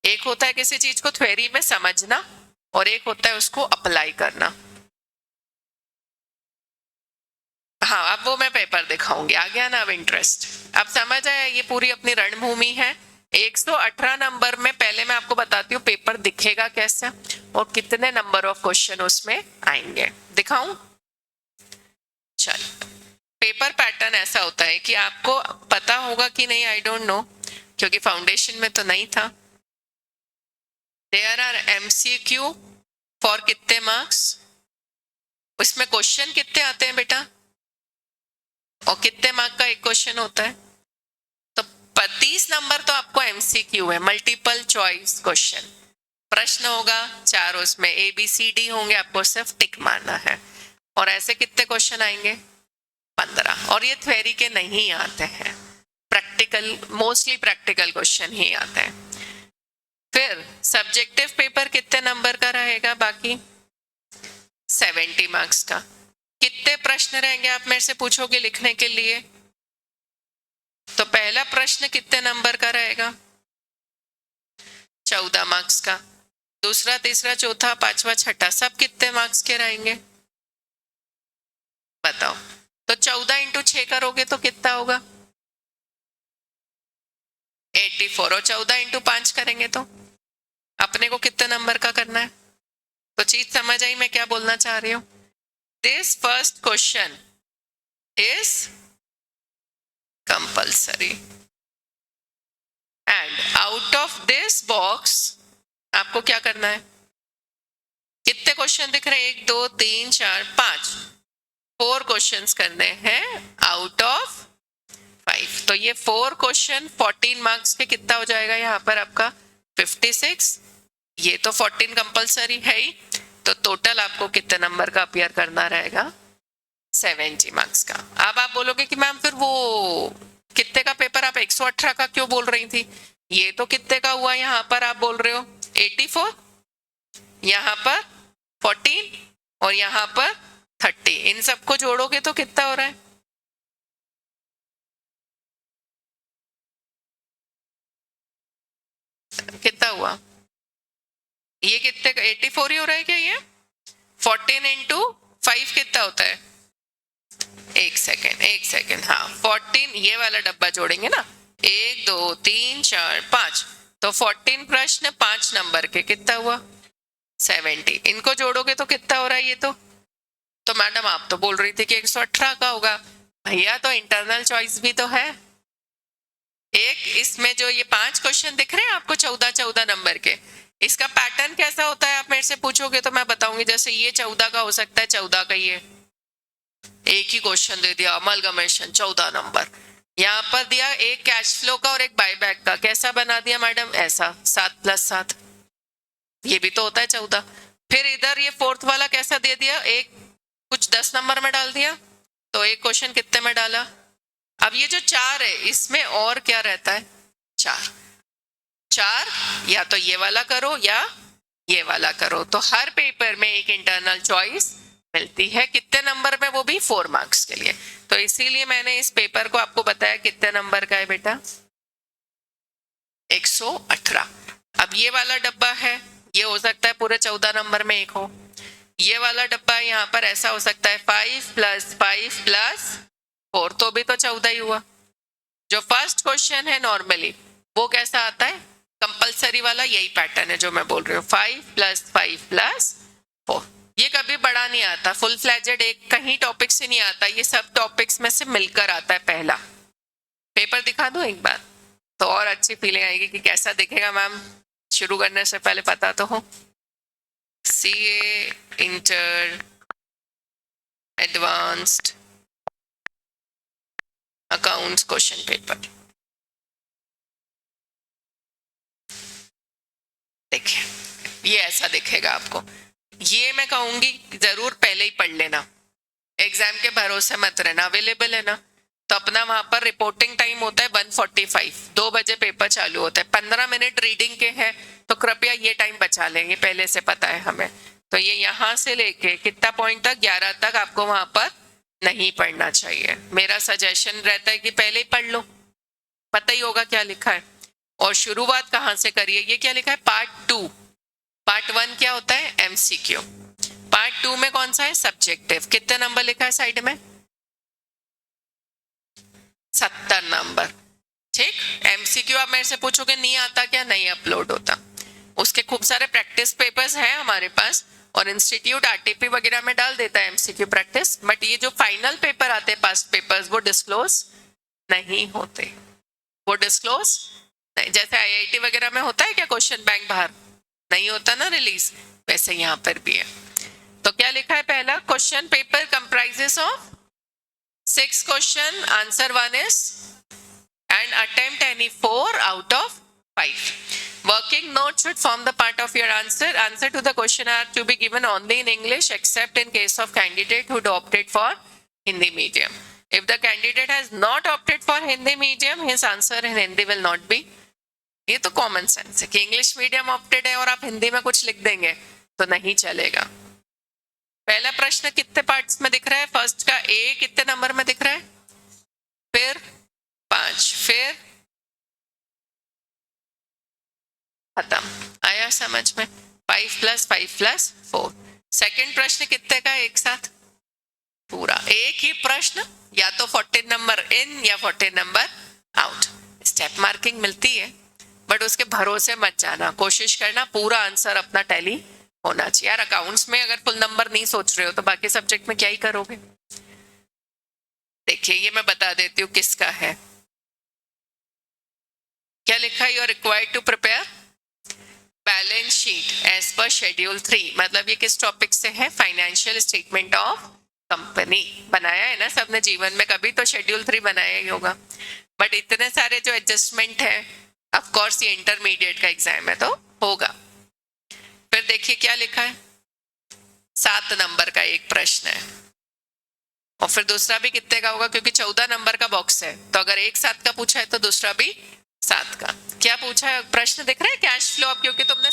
एक होता है किसी चीज को थ्योरी में समझना, और एक होता है उसको अप्लाई करना। हाँ, अब वो मैं पेपर दिखाऊंगी। आ गया ना अब इंटरेस्ट? अब समझ आया ये पूरी अपनी रणभूमि है। 118 नंबर में पहले मैं आपको बताती हूँ पेपर दिखेगा कैसा और कितने नंबर ऑफ क्वेश्चन उसमें आएंगे। दिखाऊं? चल, पेपर पैटर्न ऐसा होता है कि आपको पता होगा कि नहीं, आई डोंट नो, क्योंकि फाउंडेशन में तो नहीं था। देयर आर MCQ फॉर कितने मार्क्स? उसमें क्वेश्चन कितने आते हैं बेटा? और कितने मार्क का एक क्वेश्चन होता है? तो 30 नंबर तो आपको MCQ है, मल्टीपल चॉइस क्वेश्चन। प्रश्न होगा 4, उसमें ABCD होंगे, आपको सिर्फ टिक मारना है। और ऐसे कितने क्वेश्चन आएंगे? 15। और ये थ्योरी के नहीं आते हैं, प्रैक्टिकल, मोस्टली प्रैक्टिकल क्वेश्चन ही आते हैं। फिर सब्जेक्टिव पेपर कितने नंबर का रहेगा? बाकी 70 मार्क्स का। कितने प्रश्न रहेंगे आप मेरे से पूछोगे लिखने के लिए? तो पहला प्रश्न कितने नंबर का रहेगा? 14 मार्क्स का। दूसरा, तीसरा, चौथा, पांचवा, छठा सब कितने मार्क्स के रहेंगे? बताओ। तो 14 इंटू 6 करोगे तो कितना होगा? 84। और 14 इंटू 5 करेंगे तो अपने को कितने नंबर का करना है? तो चीज समझ आई मैं क्या बोलना चाह रही हूँ? This first question is compulsory, and out of this box आपको क्या करना है? कितने क्वेश्चन दिख रहे हैं? 1 2 3 4 5, 4 क्वेश्चंस करने हैं आउट ऑफ 5। तो ये 4 क्वेश्चन 14 मार्क्स के कितना हो जाएगा यहाँ पर आपका? 56। ये तो 14 कंपल्सरी है ही, तो टोटल आपको कितने नंबर का अपीयर करना रहेगा? 70 मार्क्स का। अब आप बोलोगे कि मैम फिर वो कितने का पेपर आप 118 का क्यों बोल रही थी? ये तो कितने का हुआ? यहाँ पर आप बोल रहे हो 84, यहाँ पर 14 और यहाँ पर 30। इन सबको जोड़ोगे तो कितना हो रहा है? कितना हुआ? ये कितने का? 84 ही हो रहा है क्या? ये 14 इंटू 5 कितना होता है? एक सेकेंड, हाँ 14, ये वाला डब्बा जोड़ेंगे ना, 1 2 3 4 5, तो 14 प्रश्न 5 नंबर के, कितना हुआ? 70। इनको जोड़ोगे तो कितना हो रहा है? ये तो मैडम आप तो बोल रही थी कि 118 का होगा। भैया तो इंटरनल चॉइस भी तो है एक। इसमें जो ये 5 क्वेश्चन दिख रहे हैं आपको 14 नंबर के, इसका पैटर्न कैसा होता है आप मेरे से पूछोगे तो मैं बताऊंगी। जैसे ये 14 का हो सकता है, 14 का ये एक ही क्वेश्चन दे दिया, अमलगमेशन 14 नंबर। यहाँ पर दिया एक कैश फ्लो का और एक बायबैक का, कैसा बना दिया मैडम? ऐसा 7 + 7, ये भी तो होता है 14। फिर इधर ये 4th वाला कैसा दे दिया? एक कुछ 10 नंबर में डाल दिया, तो एक क्वेश्चन कितने में डाला? अब ये जो 4 है इसमें और क्या रहता है, 4 4, या तो ये वाला करो या ये वाला करो, तो हर पेपर में एक इंटरनल चॉइस मिलती है। कितने नंबर में, वो भी 4 मार्क्स के लिए। तो इसीलिए मैंने इस पेपर को आपको बताया कितने नंबर का है बेटा, 118। अब ये वाला डब्बा है, ये हो सकता है पूरे 14 नंबर में एक हो। ये वाला डब्बा यहाँ पर ऐसा हो सकता है 5 + 5 + 4, तो भी तो 14 ही हुआ। जो फर्स्ट क्वेश्चन है नॉर्मली वो कैसा आता है, कंपलसरी वाला, यही पैटर्न है जो मैं बोल रही हूँ, 5 + 5 + 4। ये कभी बड़ा नहीं आता, फुल फ्लैजेड एक कहीं टॉपिक से नहीं आता, ये सब टॉपिक्स में से मिलकर आता है। पहला पेपर दिखा दूं एक बार, तो और अच्छी फीलिंग आएगी कि कैसा दिखेगा मैम, शुरू करने से पहले पता तो हो। CA inter advanced accounts question paper, देखिए ये ऐसा दिखेगा आपको। ये मैं कहूंगी जरूर पहले ही पढ़ लेना, एग्जाम के भरोसे मत रहना। अवेलेबल है ना, तो अपना वहां पर रिपोर्टिंग टाइम होता है 1:45, 2 बजे पेपर चालू होता है, 15 मिनट रीडिंग के हैं, तो कृपया ये टाइम बचा लेंगे, पहले से पता है हमें। तो ये यहाँ से लेके कितना पॉइंट तक, 11 तक आपको वहां पर नहीं पढ़ना चाहिए। मेरा सजेशन रहता है कि पहले ही पढ़ लो, पता ही होगा क्या लिखा है। और शुरुआत कहाँ से करिए, ये क्या लिखा है, पार्ट 2। पार्ट 1 क्या होता है, MCQ। पार्ट 2 में कौन सा है, सब्जेक्टिव। कितने नंबर लिखा है साइड में, 70 नंबर। ठीक, MCQ आप मेरे से पूछोगे नहीं आता क्या, नहीं अपलोड होता, उसके खूब सारे प्रैक्टिस पेपर्स हैं हमारे पास, और इंस्टीट्यूट RTP वगैरह में डाल देता है MCQ प्रैक्टिस, बट ये जो फाइनल पेपर आते हैं पास्ट पेपर्स, वो डिस्क्लोज नहीं होते, वो डिस्क्लोज नहीं। जैसे IIT वगैरह में होता है क्या क्वेश्चन बैंक बाहर, नहीं होता ना रिलीज, वैसे यहाँ पर भी है। तो क्या लिखा है, पहला question paper comprises of 6 question, answer 1 is and attempt any 4 out of 5. Working note should form the part of your answer. Answer to the question are to be given only in English except in case of candidate who opted for Hindi medium. If the candidate has not opted for Hindi medium, his answer in Hindi will not be. ये तो common sense है कि English medium opted है और आप हिंदी में कुछ लिख देंगे तो नहीं चलेगा। पहला प्रश्न कितने पार्ट्स में दिख रहा है, फर्स्ट का A कितने नंबर में दिख रहा है, फिर 5, फिर खत्म। आया समझ में, 5 + 5 + 4। सेकंड प्रश्न कितने का, एक साथ पूरा एक ही प्रश्न, या तो 14 नंबर इन या 14 नंबर आउट। स्टेप मार्किंग मिलती है, बट उसके भरोसे मत जाना, कोशिश करना पूरा आंसर अपना टैली होना चाहिए। यार अकाउंट्स में अगर फुल नंबर नहीं सोच रहे हो तो बाकी सब्जेक्ट में क्या ही करोगे। देखिए ये मैं बता देती हूँ किसका है, क्या लिखा है, you are required to prepare balance sheet as per schedule 3। मतलब ये किस टॉपिक से है, फाइनेंशियल स्टेटमेंट ऑफ कंपनी। बनाया है ना सबने जीवन में, कभी तो शेड्यूल 3 बनाया ही होगा, बट इतने सारे जो एडजस्टमेंट है, ऑफ कोर्स ये इंटरमीडिएट का एग्जाम है तो होगा। फिर देखिए क्या लिखा है, 7 नंबर का एक प्रश्न है, और फिर दूसरा भी कितने का होगा, क्योंकि 14 नंबर का बॉक्स है, तो अगर एक 7 का पूछा है तो दूसरा भी 7 का। क्या पूछा है प्रश्न दिख रहा है, कैश फ्लो। अब क्योंकि तुमने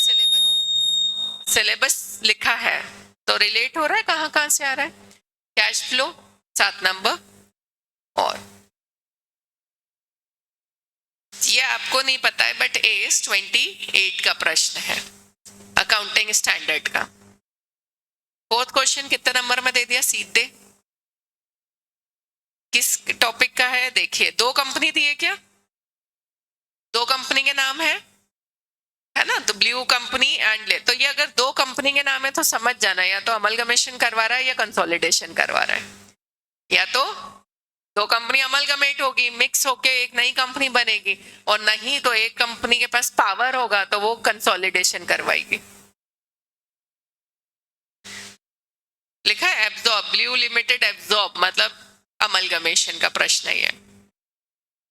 सिलेबस लिखा है तो रिलेट हो रहा है, कहाँ कहाँ से आ रहा है, कैश फ्लो 7 नंबर। और ये आपको नहीं पता है बट AS 28 का प्रश्न है, अकाउंटिंग स्टैंडर्ड का। फोर्थ क्वेश्चन कितने नंबर में दे दिया सीधे, किस टॉपिक का है, देखिए 2 कंपनी दी है क्या, 2 कंपनी के नाम है ना, तो ब्लू कंपनी एंड ले, तो ये अगर 2 कंपनी के नाम है तो समझ जाना, या तो अमलगमेशन करवा रहा है या कंसोलिडेशन करवा रहा है, या तो 2 कंपनी अमलगमेट होगी, मिक्स होके एक नई कंपनी बनेगी, और नहीं तो एक कंपनी के पास पावर होगा तो वो कंसोलिडेशन करवाएगी। लिखा है एब्जॉर्ब, ब्लू लिमिटेड एब्जॉर्ब, मतलब अमलगमेशन का प्रश्न है ये।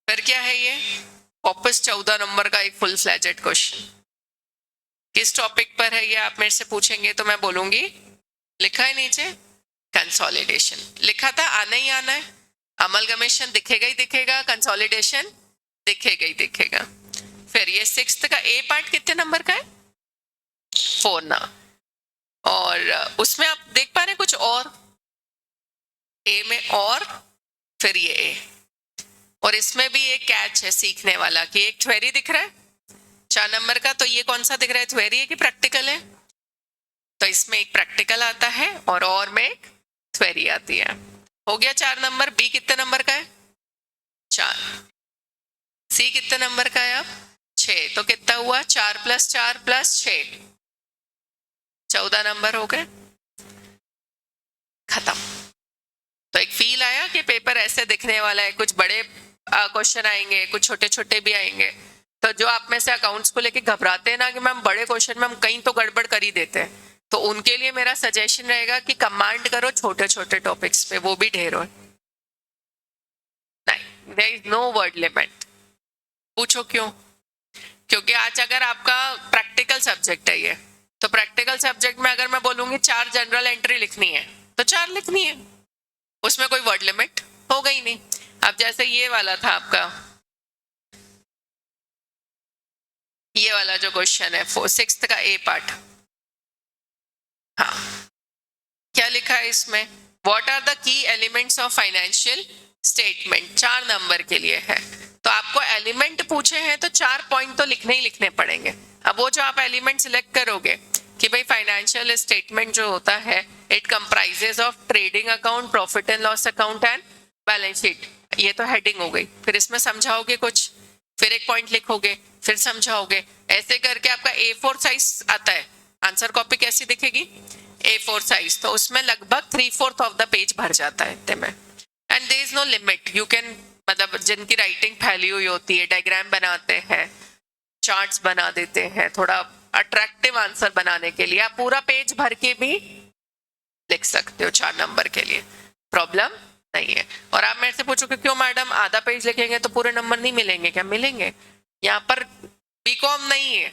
फिर क्या है ये, वापस 14 नंबर का एक फुल फ्लैजेड क्वेश्चन, किस टॉपिक पर है ये आप मेरे से पूछेंगे तो मैं बोलूंगी, लिखा है नीचे कंसोलिडेशन, लिखा था आना ही आना है। अमलगमेशन दिखेगा ही दिखेगा, कंसोलिडेशन दिखेगा ही दिखेगा। फिर ये सिक्स्थ का ए पार्ट कितने नंबर का है? 4 ना। और उसमें आप देख पा रहे हैं कुछ और ए में, और फिर ये ए, और इसमें भी एक कैच है सीखने वाला कि एक थ्योरी दिख रहा है 4 नंबर का, तो ये कौन सा दिख रहा है, थ्योरी है कि प्रैक्टिकल है? तो इसमें एक प्रैक्टिकल आता है और में एक थ्योरी आती है। हो गया 4 नंबर। बी कितने नंबर का है? 4। सी कितने नंबर का है? अब 6। तो कितना हुआ? 4 + 4 + 6, 14 नंबर हो गए, खत्म। तो एक फील आया कि पेपर ऐसे दिखने वाला है, कुछ बड़े क्वेश्चन आएंगे, कुछ छोटे छोटे भी आएंगे। तो जो आप में से अकाउंट्स को लेके घबराते हैं ना कि मैम बड़े क्वेश्चन में हम कहीं तो गड़बड़ कर ही देते हैं, तो उनके लिए मेरा सजेशन रहेगा कि कमांड करो छोटे छोटे टॉपिक्स पे, वो भी ढेर हो। नहीं, there is no word limit. पूछो क्यों? क्योंकि आज अगर आपका प्रैक्टिकल सब्जेक्ट है ये, तो प्रैक्टिकल सब्जेक्ट में अगर मैं बोलूंगी 4 जनरल एंट्री लिखनी है तो 4 लिखनी है, उसमें कोई वर्ड लिमिट होगा ही नहीं। अब जैसे ये वाला था आपका, ये वाला जो क्वेश्चन है 6th का ए पार्ट, हाँ, क्या लिखा है इसमें? What are the key elements of financial statement, 4 number के लिए है। तो आपको एलिमेंट पूछे हैं तो 4 पॉइंट तो लिखने ही लिखने पड़ेंगे। अब वो जो आप एलिमेंट सिलेक्ट करोगे कि भाई फाइनेंशियल स्टेटमेंट जो होता है, it comprises of trading account, profit and loss account and balance sheet, ये तो हेडिंग हो गई। फिर इसमें समझाओगे कुछ, फिर एक पॉइंट लिखोगे, फिर समझाओगे, ऐसे करके आपका A4 साइज आता है। आंसर कॉपी कैसी दिखेगी? A4 साइज, तो उसमें लगभग 3/4 ऑफ द पेज भर जाता है इतने में। And there is no limit, you can, मतलब जिनकी राइटिंग फैली हुई होती है, डायग्राम बनाते हैं, चार्ट्स बना देते हैं, थोड़ा अट्रैक्टिव आंसर बनाने के लिए आप पूरा पेज भर के भी लिख सकते हो 4 नंबर के लिए, प्रॉब्लम नहीं है। और आप मेरे से पूछो कि क्यों मैडम आधा पेज लिखेंगे तो पूरे नंबर नहीं मिलेंगे? क्या मिलेंगे? यहाँ पर बीकॉम नहीं है,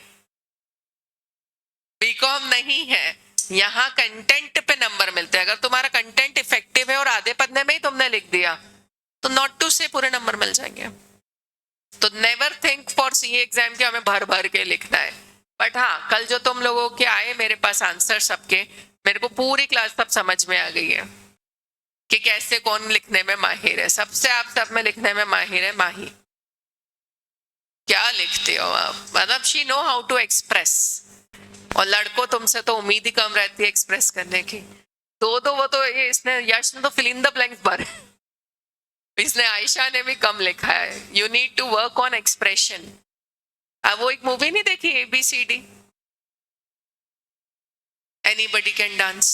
बीकॉम नहीं है, यहाँ कंटेंट पे नंबर मिलते हैं। अगर तुम्हारा कंटेंट इफेक्टिव है और आधे पन्ने में ही तुमने लिख दिया तो नॉट टू से पूरे नंबर मिल जाएंगे। तो never think for CA exam के हमें भर भर के लिखना है। बट हाँ, कल जो तुम लोगों के आए मेरे पास आंसर सबके, मेरे को पूरी क्लास तब समझ में आ गई है कि कैसे कौन लिखने में माहिर है। सबसे आप सब में लिखने में माहिर है माही। क्या लिखते हो आप, मतलब she know how to express. और लड़कों तुमसे तो उम्मीद ही कम रहती है एक्सप्रेस करने की। तो वो तो ये इसने, यश ने तो फिल इन द ब्लैंक्स भरे, इसने आयशा ने भी कम लिखा है। You need to work on expression. अब वो एक मूवी नहीं देखी ABCD, एनीबडी कैन डांस?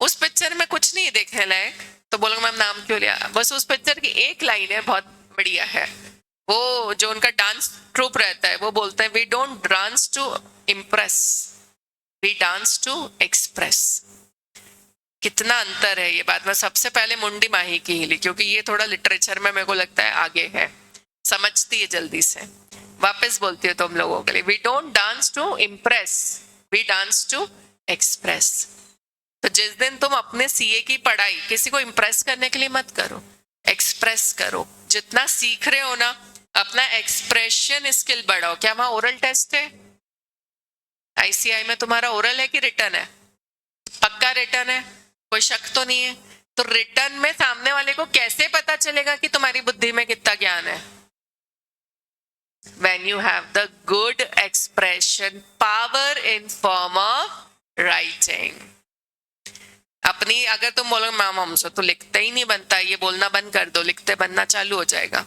उस पिक्चर में कुछ नहीं देखने लायक, तो बोलो मैम नाम क्यों लिया? बस उस पिक्चर की एक लाइन है, बहुत बढ़िया है। वो जो उनका डांस ट्रूप रहता है वो बोलते हैं, we don't dance to impress, we dance to express. कितना अंतर है ये बात। मैं सबसे पहले मुंडी माही की हिली, क्योंकि ये थोड़ा लिटरेचर में मेरे को लगता है आगे है, समझती है जल्दी से। वापस बोलती है तुम लोगों के लिए, we don't dance to impress, we dance to express. तो जिस दिन तुम अपने सीए की पढ़ाई किसी को इम्प्रेस करने के लिए मत करो, एक्सप्रेस करो। जितना सीख रहे हो ना, अपना एक्सप्रेशन स्किल बढ़ाओ। क्या वहां ओरल टेस्ट है? ICI में तुम्हारा ओरल है कि रिटर्न है? पक्का रिटर्न है, कोई शक तो नहीं है? तो रिटर्न में सामने वाले को कैसे पता चलेगा कि तुम्हारी बुद्धि में कितना ज्ञान है? When you have the good expression power in form of writing. अपनी, अगर तुम बोलो मैम हमसे तो लिखते ही नहीं बनता, ये बोलना बंद कर दो, लिखते बनना चालू हो जाएगा।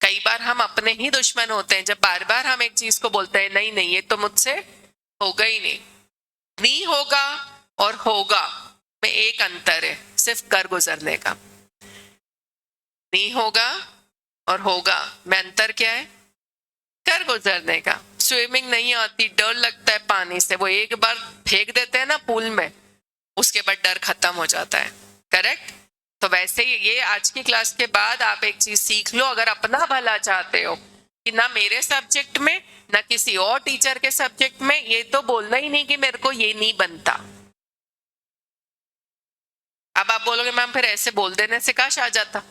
कई बार हम अपने ही दुश्मन होते हैं जब बार बार हम एक चीज को बोलते हैं, नहीं नहीं ये तो मुझसे होगा ही नहीं। नहीं होगा और होगा में एक अंतर है, सिर्फ कर गुजरने का। नहीं होगा और होगा में अंतर क्या है? कर गुजरने का। स्विमिंग नहीं आती, डर लगता है पानी से, वो एक बार फेंक देते हैं ना पूल में, उसके बाद डर खत्म हो जाता है। करेक्ट? तो वैसे ही ये आज की क्लास के बाद आप एक चीज सीख लो, अगर अपना भला चाहते हो कि ना मेरे सब्जेक्ट में ना किसी और टीचर के सब्जेक्ट में, ये तो बोलना ही नहीं कि मेरे को ये नहीं बनता। अब आप बोलोगे मैम फिर ऐसे बोल देने से काश आ जाता,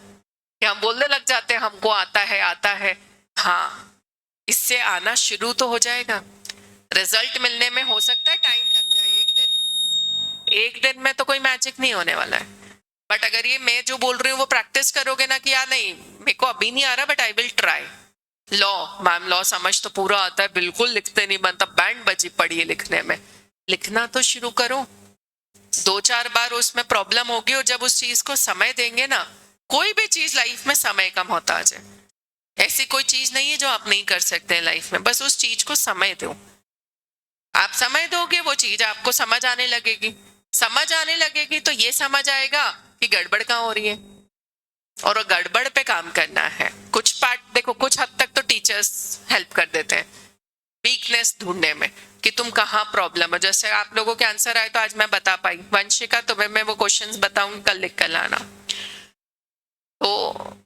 कि हम बोलने लग जाते हैं हमको आता है। हाँ, इससे आना शुरू तो हो जाएगा। रिजल्ट मिलने में हो सकता है टाइम लग जाए, एक दिन में तो कोई मैजिक नहीं होने वाला है। बट अगर ये मैं जो बोल रही हूँ वो प्रैक्टिस करोगे ना कि यार नहीं मेरे को अभी नहीं आ रहा but I will try. Law, ma'am law समझ तो पूरा आता है, बिल्कुल लिखते नहीं बनता, बैंड बजी पड़ी है लिखने में। लिखना तो शुरू करो, 2-4 बार उसमें प्रॉब्लम होगी और जब उस चीज को समय देंगे ना, कोई भी चीज लाइफ में समय का मोहताज है। ऐसी कोई चीज नहीं है जो आप नहीं कर सकते हैं लाइफ में, बस उस चीज को समय दो। आप समय दोगे वो चीज आपको समझ आने लगेगी, समझ आने लगेगी तो ये समझ आएगा कि गड़बड़ कहाँ हो रही है और गड़बड़ पे काम करना है। कुछ पार्ट देखो, कुछ हद तक तो टीचर्स हेल्प कर देते हैं वीकनेस ढूंढने में कि तुम कहाँ प्रॉब्लम है। जैसे आप लोगों के आंसर आए तो आज मैं बता पाई, वंशिका तुम्हें मैं वो क्वेश्चंस बताऊंगी, कल लिख कर लाना। तो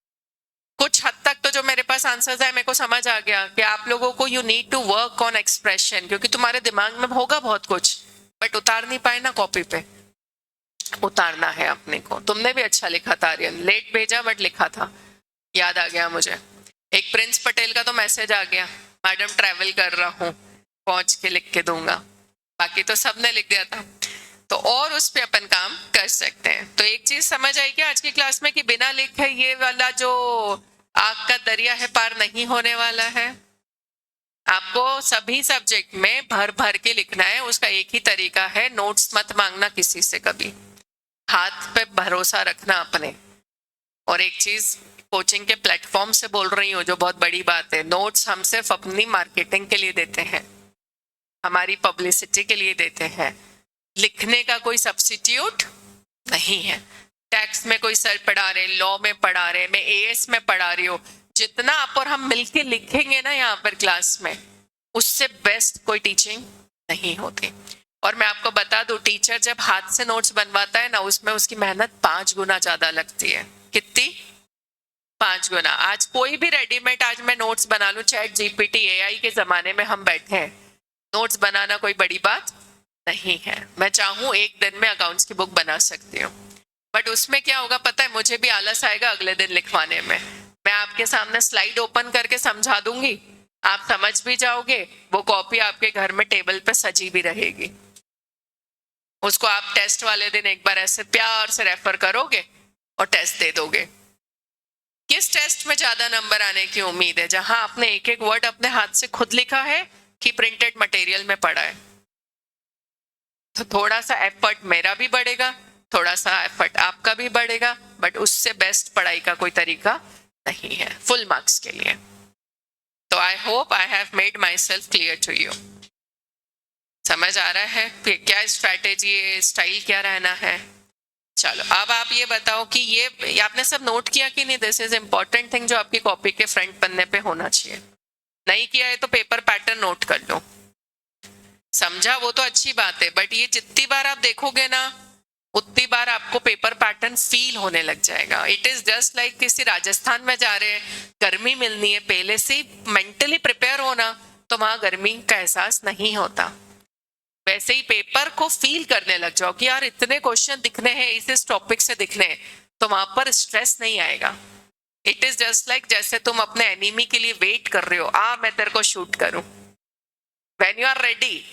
कुछ हद तक तो जो मेरे पास आंसर्स है मेरे को समझ आ गया कि आप लोगों को you need to work on expression, क्योंकि तुम्हारे दिमाग में होगा बहुत कुछ बट उतार नहीं पाए ना कॉपी पे, उतारना है अपने को। तुमने भी अच्छा लिखा था आर्यन, लेट भेजा बट लिखा था, याद आ गया मुझे। एक प्रिंस पटेल का तो मैसेज आ गया, मैडम ट्रैवल कर रहा हूँ, पहुंच के लिख के दूंगा, बाकी तो सबने लिख दिया था। तो और उस पे अपन काम कर सकते हैं। तो एक चीज समझ आई कि आज की क्लास में कि बिना लिखे ये वाला जो आग का दरिया है पार नहीं होने वाला है। आपको सभी सब्जेक्ट में भर भर के लिखना है, उसका एक ही तरीका है, नोट्स मत मांगना किसी से कभी, हाथ पे भरोसा रखना अपने। और एक चीज कोचिंग के प्लेटफॉर्म से बोल रही हूँ जो बहुत बड़ी बात है, नोट्स हम सिर्फ अपनी मार्केटिंग के लिए देते हैं, हमारी पब्लिसिटी के लिए देते हैं, लिखने का कोई सब्सिट्यूट नहीं है। टैक्स में कोई सर पढ़ा रहे, लॉ में पढ़ा रहे, मैं एएस में पढ़ा रही हूँ, जितना आप और हम मिलके लिखेंगे ना यहाँ पर क्लास में, उससे बेस्ट कोई टीचिंग नहीं होती। और मैं आपको बता दूं, टीचर जब हाथ से नोट्स बनवाता है ना, उसमें उसकी मेहनत 5 गुना ज्यादा लगती है। कितनी? 5 गुना। आज कोई भी रेडीमेड, आज मैं नोट्स बना लूं, चैट जीपीटी एआई के जमाने में हम बैठे हैं, नोट्स बनाना कोई बड़ी बात नहीं है। मैं चाहूं एक दिन में अकाउंट्स की बुक बना सकती हूँ, बट उसमें क्या होगा पता है, मुझे भी आलस आएगा अगले दिन लिखवाने में। मैं आपके सामने स्लाइड ओपन करके समझा दूंगी, आप समझ भी जाओगे, वो कॉपी आपके घर में टेबल पे सजी भी रहेगी, उसको आप टेस्ट वाले दिन एक बार ऐसे प्यार से रेफर करोगे और टेस्ट दे दोगे। किस टेस्ट में ज्यादा नंबर आने की उम्मीद है, जहां आपने एक एक वर्ड अपने हाथ से खुद लिखा है कि प्रिंटेड मटेरियल में पढ़ा है? तो थोड़ा सा एफर्ट मेरा भी बढ़ेगा, थोड़ा सा एफर्ट आपका भी बढ़ेगा, बट उससे बेस्ट पढ़ाई का कोई तरीका नहीं है फुल मार्क्स के लिए। तो I hope I have made myself clear to you. समझ आ रहा है कि क्या स्ट्रैटेजी है, स्टाइल क्या रहना है? चलो अब आप ये बताओ कि ये आपने सब नोट किया कि नहीं? दिस इज इंपॉर्टेंट थिंग जो आपकी कॉपी के फ्रंट पन्ने पे होना चाहिए। नहीं किया है तो पेपर पैटर्न नोट कर लो। समझा वो तो अच्छी बात है, बट ये जितनी बार आप देखोगे ना उतनी बार आपको पेपर पैटर्न फील होने लग जाएगा। इट इज जस्ट लाइक किसी राजस्थान में जा रहे हैं, गर्मी मिलनी है, पहले से मेंटली प्रिपेयर होना, तो वहां गर्मी का एहसास नहीं होता। वैसे ही पेपर को फील करने लग जाओ कि यार इतने क्वेश्चन दिखने हैं, इस टॉपिक से दिखने हैं, तो वहां पर स्ट्रेस नहीं आएगा। इट इज जस्ट लाइक जैसे तुम अपने एनिमी के लिए वेट कर रहे हो, मैं तेरे को शूट करूं। व्हेन यू आर रेडी,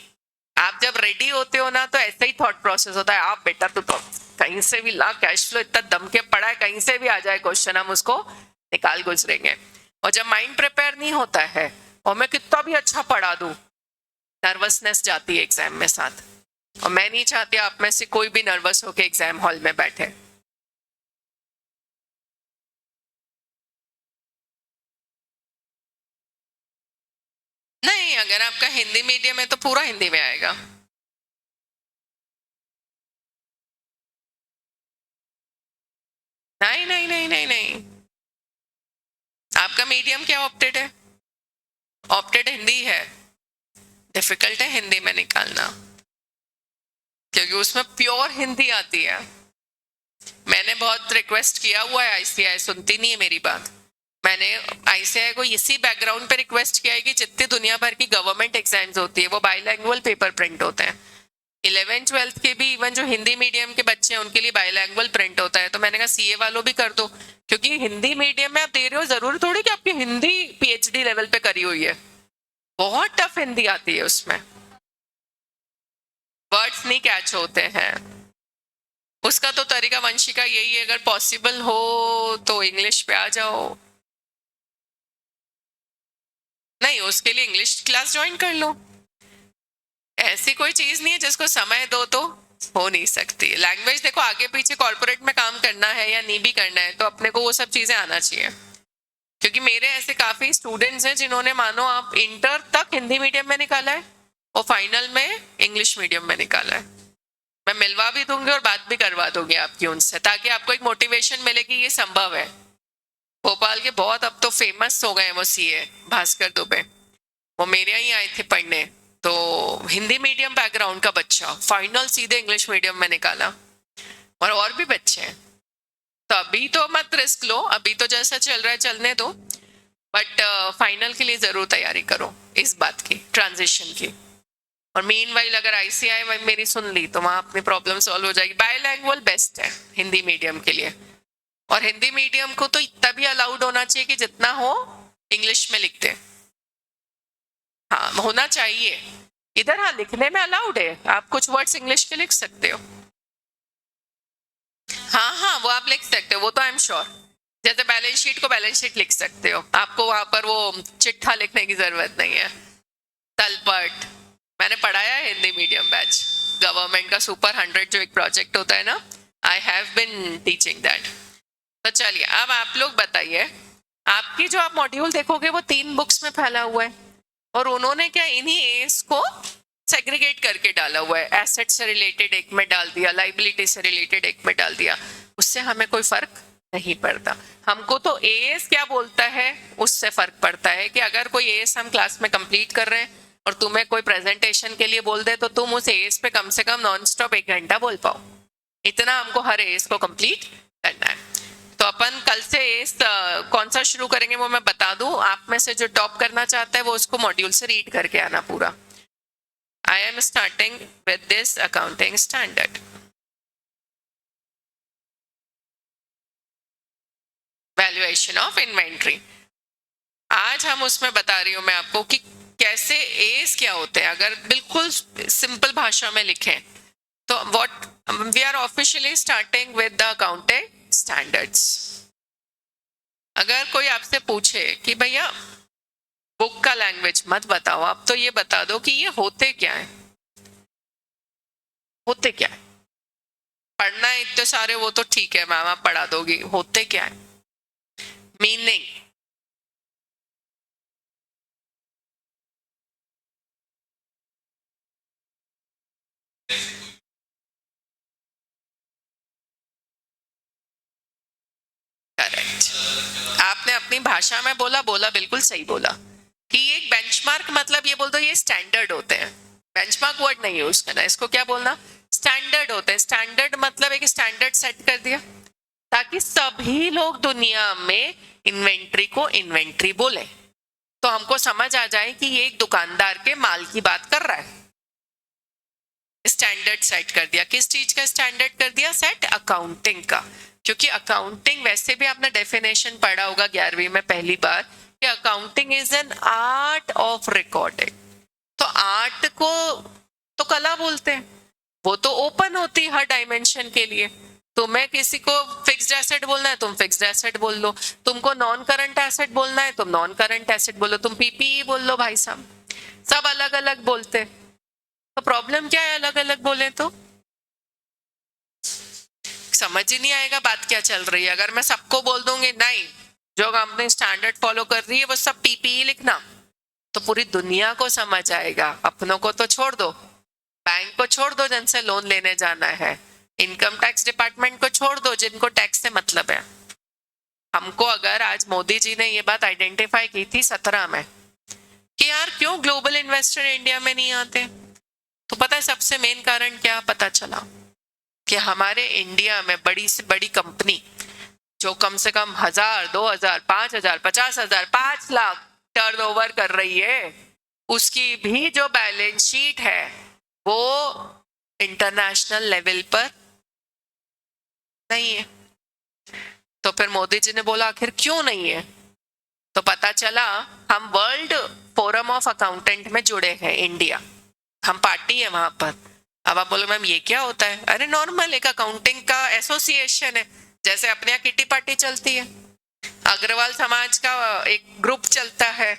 आप जब रेडी होते हो ना तो ऐसे ही थॉट प्रोसेस होता है, आप बेटा तो कहीं से भी ला, कैश फ्लो इतना दम के पड़ा है, कहीं से भी आ जाए क्वेश्चन हम उसको निकाल गुजरेंगे। और जब माइंड प्रिपेयर नहीं होता है और मैं कितना भी अच्छा पढ़ा दूं, नर्वसनेस जाती है एग्जाम में साथ। और मैं नहीं चाहती आप में से कोई भी नर्वस होकर एग्जाम हॉल में बैठे। नहीं, अगर आपका हिंदी मीडियम है तो पूरा हिंदी में आएगा। नहीं नहीं नहीं नहीं नहीं, आपका मीडियम क्या ऑप्टेड है? ऑप्टेड हिंदी है, डिफिकल्ट है हिंदी में निकालना, क्योंकि उसमें प्योर हिंदी आती है। मैंने बहुत रिक्वेस्ट किया हुआ है, आईसीआई सुनती नहीं है मेरी बात। मैंने आईसीआई को इसी बैकग्राउंड पे रिक्वेस्ट किया है कि जितनी दुनिया भर की गवर्नमेंट एग्जाम्स होती है वो बाइलैंग्वेज पेपर प्रिंट होते हैं, 11th 12th के भी इवन जो हिंदी मीडियम के बच्चे हैं उनके लिए बायलैंग्वेज प्रिंट होता है। तो मैंने कहा सीए वालों भी कर दो, क्योंकि हिंदी मीडियम में आप दे रहे हो, जरूरी थोड़ी कि आपकी हिंदी पीएचडी लेवल पे करी हुई है। बहुत टफ हिंदी आती है, उसमें वर्ड्स नहीं कैच होते हैं। उसका तो तरीका वंशिका यही है, अगर पॉसिबल हो तो इंग्लिश पे आ जाओ। नहीं, उसके लिए इंग्लिश क्लास ज्वाइन कर लो। ऐसी कोई चीज नहीं है जिसको समय दो तो हो नहीं सकती। लैंग्वेज देखो, आगे पीछे कॉर्पोरेट में काम करना है या नहीं भी करना है तो अपने को वो सब चीजें आना चाहिए। क्योंकि मेरे ऐसे काफी स्टूडेंट्स हैं जिन्होंने मानो आप इंटर तक हिंदी मीडियम में निकाला है और फाइनल में इंग्लिश मीडियम में निकाला है। मैं मिलवा भी दूंगी और बात भी करवा दूंगी आपकी उनसे, ताकि आपको एक मोटिवेशन मिले कि ये संभव है। भोपाल के बहुत अब तो फेमस हो गए हैं वो सीए, भास्कर दुबे, वो मेरे यहाँ ही आए थे पढ़ने। तो हिंदी मीडियम बैकग्राउंड का बच्चा फाइनल सीधे इंग्लिश मीडियम में निकाला, और भी बच्चे हैं। तो अभी तो मत रिस्क लो, अभी तो जैसा चल रहा है चलने दो, बट फाइनल के लिए जरूर तैयारी करो इस बात की, ट्रांजिशन की। और मीन वाइल अगर आईसीआई मेरी सुन ली तो वहां अपनी प्रॉब्लम सॉल्व हो जाएगी। बायलैंग्वेज बेस्ट है हिंदी मीडियम के लिए, और हिंदी मीडियम को तो इतना भी अलाउड होना चाहिए कि जितना हो इंग्लिश में लिखते, हाँ होना चाहिए। इधर हाँ लिखने में अलाउड है, आप कुछ वर्ड्स इंग्लिश के लिख सकते हो। हाँ हाँ, वो आप लिख सकते हो, वो तो आई एम श्योर। जैसे बैलेंस शीट को बैलेंस शीट लिख सकते हो, आपको वहां पर वो चिट्ठा लिखने की जरूरत नहीं है। तलपट मैंने पढ़ाया है हिंदी मीडियम बैच, गवर्नमेंट का सुपर 100 जो एक प्रोजेक्ट होता है ना, I have been teaching that. तो चलिए अब आप लोग बताइए, आपकी जो आप मॉड्यूल देखोगे वो 3 बुक्स में फैला हुआ है, और उन्होंने क्या इन्हीं एस को सेग्रीगेट करके डाला हुआ है। एसेट से रिलेटेड एक में डाल दिया, लाइबिलिटी से रिलेटेड एक में डाल दिया, उससे हमें कोई फर्क नहीं पड़ता। हमको तो एएस क्या बोलता है उससे फर्क पड़ता है, कि अगर कोई एएस हम क्लास में कंप्लीट कर रहे हैं और तुम्हें कोई प्रेजेंटेशन के लिए बोल दे तो तुम उस एएस पे कम से कम नॉन स्टॉप 1 घंटा बोल पाओ। इतना हमको हर एएस को कंप्लीट करना है। तो अपन कल से एएस कौन सा शुरू करेंगे वो मैं बता दूं, आप में से जो टॉप करना चाहता है वो उसको मॉड्यूल से रीड करके आना पूरा। I am starting with this accounting standard. Valuation of inventory. आज हम उसमें बता रही हूं मैं आपको कि कैसे एस क्या होते हैं। अगर बिल्कुल सिंपल भाषा में लिखें तो what we are officially starting with the accounting standards. अगर कोई आपसे पूछे कि भैया बुक का लैंग्वेज मत बताओ, आप तो ये बता दो कि ये होते क्या है। होते क्या है, पढ़ना है इतने सारे वो तो ठीक है मैम आप पढ़ा दोगी, होते क्या है, मीनिंग। करेक्ट, आपने अपनी भाषा में बोला, बिल्कुल सही बोला कि ये एक बेंचमार्क, मतलब ये बोल दो ये स्टैंडर्ड होते हैं। बेंचमार्क वर्ड नहीं यूज करना, इसको क्या बोलना, स्टैंडर्ड होते हैं। स्टैंडर्ड मतलब एक स्टैंडर्ड सेट कर दिया ताकि सभी लोग दुनिया में इन्वेंट्री को इन्वेंट्री बोले, तो हमको समझ आ जाए कि ये एक दुकानदार के माल की बात कर रहा है। स्टैंडर्ड सेट कर दिया, किस चीज का स्टैंडर्ड कर दिया, सेट अकाउंटिंग का। क्योंकि अकाउंटिंग वैसे भी आपने डेफिनेशन पढ़ा होगा 11वीं में पहली बार, कि accounting is an art of recording. तो आर्ट को तो कला बोलते हैं, वो तो ओपन होती है हर डायमेंशन के लिए। तुम्हें किसी को फिक्स्ड एसेट बोलना है तुम फिक्स्ड एसेट बोल लो, तुमको नॉन करंट एसेट बोलना है तुम नॉन करंट एसेट बोलो, तुम पीपीई बोल लो, भाई साहब सब अलग अलग बोलते हैं। तो प्रॉब्लम क्या है अलग अलग बोले तो, समझ ही नहीं आएगा बात क्या चल रही है। अगर मैं सबको बोल दूंगी नहीं जो कंपनी स्टैंडर्ड फॉलो कर रही है वो सब पीपीई लिखना, तो पूरी दुनिया को समझ आएगा। अपनों को तो छोड़ दो, बैंक को छोड़ दो जिनसे लोन लेने जाना है, इनकम टैक्स डिपार्टमेंट को छोड़ दो जिनको टैक्स से मतलब है। हमको अगर आज मोदी जी ने ये बात आइडेंटिफाई की थी 17 में कि यार क्यों ग्लोबल इन्वेस्टर इंडिया में नहीं आते, तो पता है सबसे मेन कारण क्या पता चला, कि हमारे इंडिया में बड़ी से बड़ी कंपनी जो कम से कम 1000, 2000, 5000, 50,000, 5 लाख टर्नओवर कर रही है, उसकी भी जो बैलेंस शीट है वो इंटरनेशनल लेवल पर नहीं है। तो फिर मोदी जी ने बोला आखिर क्यों नहीं है, तो पता चला हम वर्ल्ड फोरम ऑफ अकाउंटेंट में जुड़े हैं, इंडिया, हम पार्टी है वहां पर। अब आप बोलो मैम ये क्या होता है? अरे नॉर्मल एक अकाउंटिंग का एसोसिएशन है, जैसे अपने यहाँ किटी पार्टी चलती है, अग्रवाल समाज का एक ग्रुप चलता है,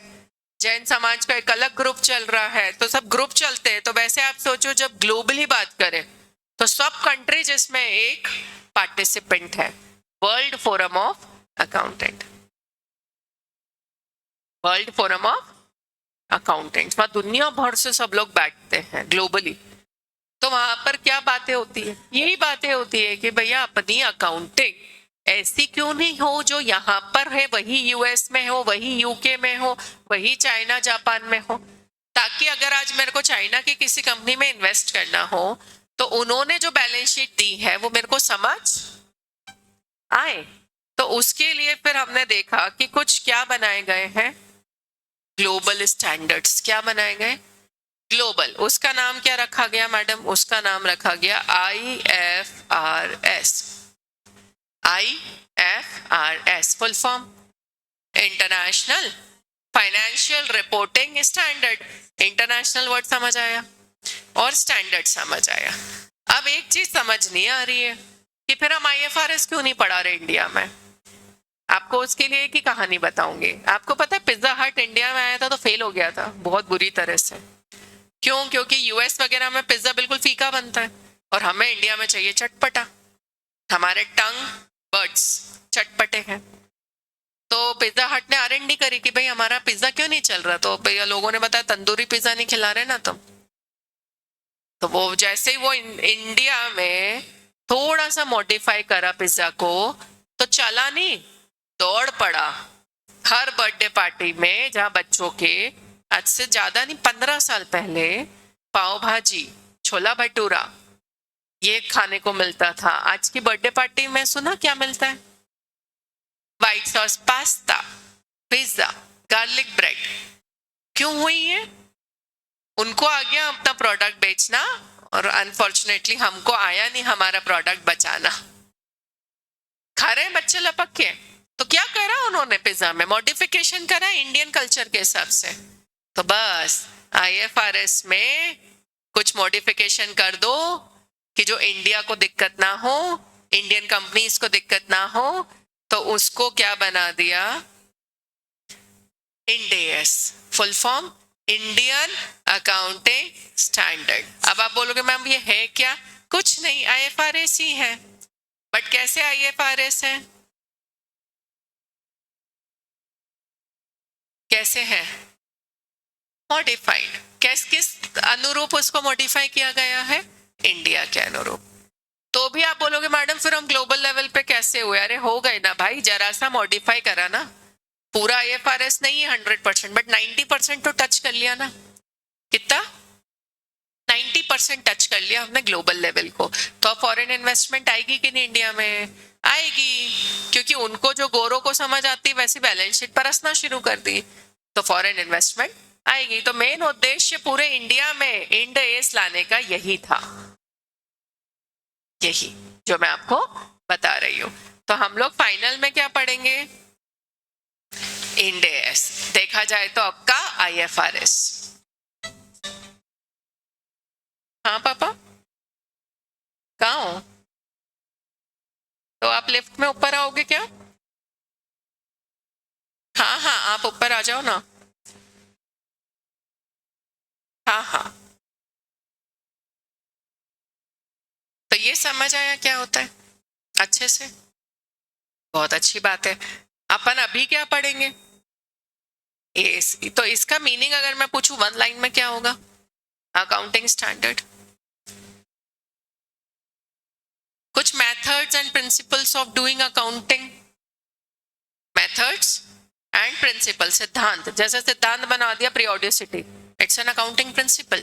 जैन समाज का एक अलग ग्रुप चल रहा है, तो सब ग्रुप चलते हैं। तो वैसे आप सोचो जब ग्लोबली बात करें तो सब कंट्री जिसमें एक पार्टिसिपेंट है, world forum of accountant, world forum of accountants, वहां दुनिया भर से सब लोग बैठते हैं ग्लोबली। तो वहां पर क्या बातें होती है? यही बातें होती है कि भैया अपनी अकाउंटिंग ऐसी क्यों नहीं हो जो यहाँ पर है वही यूएस में हो, वही यूके में हो, वही चाइना जापान में हो, ताकि अगर आज मेरे को चाइना की किसी कंपनी में इन्वेस्ट करना हो तो उन्होंने जो बैलेंस शीट दी है वो मेरे को समझ आए। तो उसके लिए फिर हमने देखा कि कुछ क्या बनाए गए हैं, ग्लोबल स्टैंडर्ड्स। क्या बनाए गए? ग्लोबल। उसका नाम क्या रखा गया मैडम? उसका नाम रखा गया IFRS। IFRS full form international financial reporting standard. International word समझ आया और स्टैंडर्ड समझ आया। अब एक चीज समझ नहीं आ रही है कि फिर हम IFRS क्यों नहीं पढ़ा रहे इंडिया में। आपको उसके लिए एक ही कहानी बताऊंगी। आपको पता है पिज्जा हट इंडिया में आया था तो फेल हो गया था बहुत बुरी तरह से। क्यों? क्योंकि यूएस वगैरह में पिज्जा बिल्कुल फीका बनता है और हमें इंडिया में चाहिए चटपटा। हमारे टंग बर्ड्स चटपटे हैं। तो पिज्जा हट ने R&D करी कि भाई हमारा पिज्जा क्यों नहीं चल रहा। तो भैया लोगों ने बताया तंदूरी पिज्जा नहीं खिला रहे ना तुम। तो वो जैसे ही वो इंडिया में थोड़ा सा मॉडिफाई करा पिज्जा को तो चला नहीं, दौड़ पड़ा। हर बर्थडे पार्टी में जहां बच्चों के आज से ज्यादा नहीं 15 साल पहले पाव भाजी, छोला भटूरा ये खाने को मिलता था। आज की बर्थडे पार्टी में सुना क्या मिलता है? White sauce pasta, pizza, garlic bread. क्यों हुई है? उनको आ गया अपना प्रोडक्ट बेचना और अनफॉर्चुनेटली हमको आया नहीं हमारा प्रोडक्ट बचाना। खा रहे हैं बच्चे लपक के। तो क्या करा उन्होंने? पिज्जा में मॉडिफिकेशन करा इंडियन कल्चर के हिसाब से। तो बस IFRS में कुछ मॉडिफिकेशन कर दो कि जो इंडिया को दिक्कत ना हो, इंडियन कंपनीज को दिक्कत ना हो, तो उसको क्या बना दिया? IND-AS full form Indian accounting standard. अब आप बोलोगे मैम ये है क्या? कुछ नहीं, IFRS ही है। बट कैसे IFRS है? कैसे है? मॉडिफाइड। किस अनुरूप उसको मॉडिफाई किया गया है? इंडिया के अनुरूप। तो भी आप बोलोगे मैडम फिर हम ग्लोबल लेवल पे कैसे हुए? अरे हो गए ना भाई, जरा सा मॉडिफाई करा ना। पूरा IFRS नहीं है 100% बट 90% तो टच कर लिया ना। कितना? 90% टच कर लिया हमने ग्लोबल लेवल को। तो अब फॉरेन इन्वेस्टमेंट आएगी कि नहीं इंडिया में? आएगी, क्योंकि उनको जो गोरों को समझ आती है वैसी बैलेंस शीट परसना शुरू कर दी, तो फॉरेन इन्वेस्टमेंट आएगी। तो मेन उद्देश्य पूरे इंडिया में IND-AS लाने का यही था, यही जो मैं आपको बता रही हूँ। तो हम लोग फाइनल में क्या पढ़ेंगे? IND-AS। देखा जाए तो आपका IFRS। हाँ पापा कहाँ हो? तो आप लिफ्ट में ऊपर आओगे क्या? हाँ हाँ आप ऊपर आ जाओ ना। हाँ हाँ। तो ये समझ आया क्या होता है अच्छे से? बहुत अच्छी बात है। अपन अभी क्या पढ़ेंगे? तो इसका मीनिंग अगर मैं पूछूं वन लाइन में क्या होगा? Accounting standard. कुछ methods and principles of doing accounting. Methods and principle, सिद्धांत। जैसे सिद्धांत बना दिया periodicity, it's an accounting principle.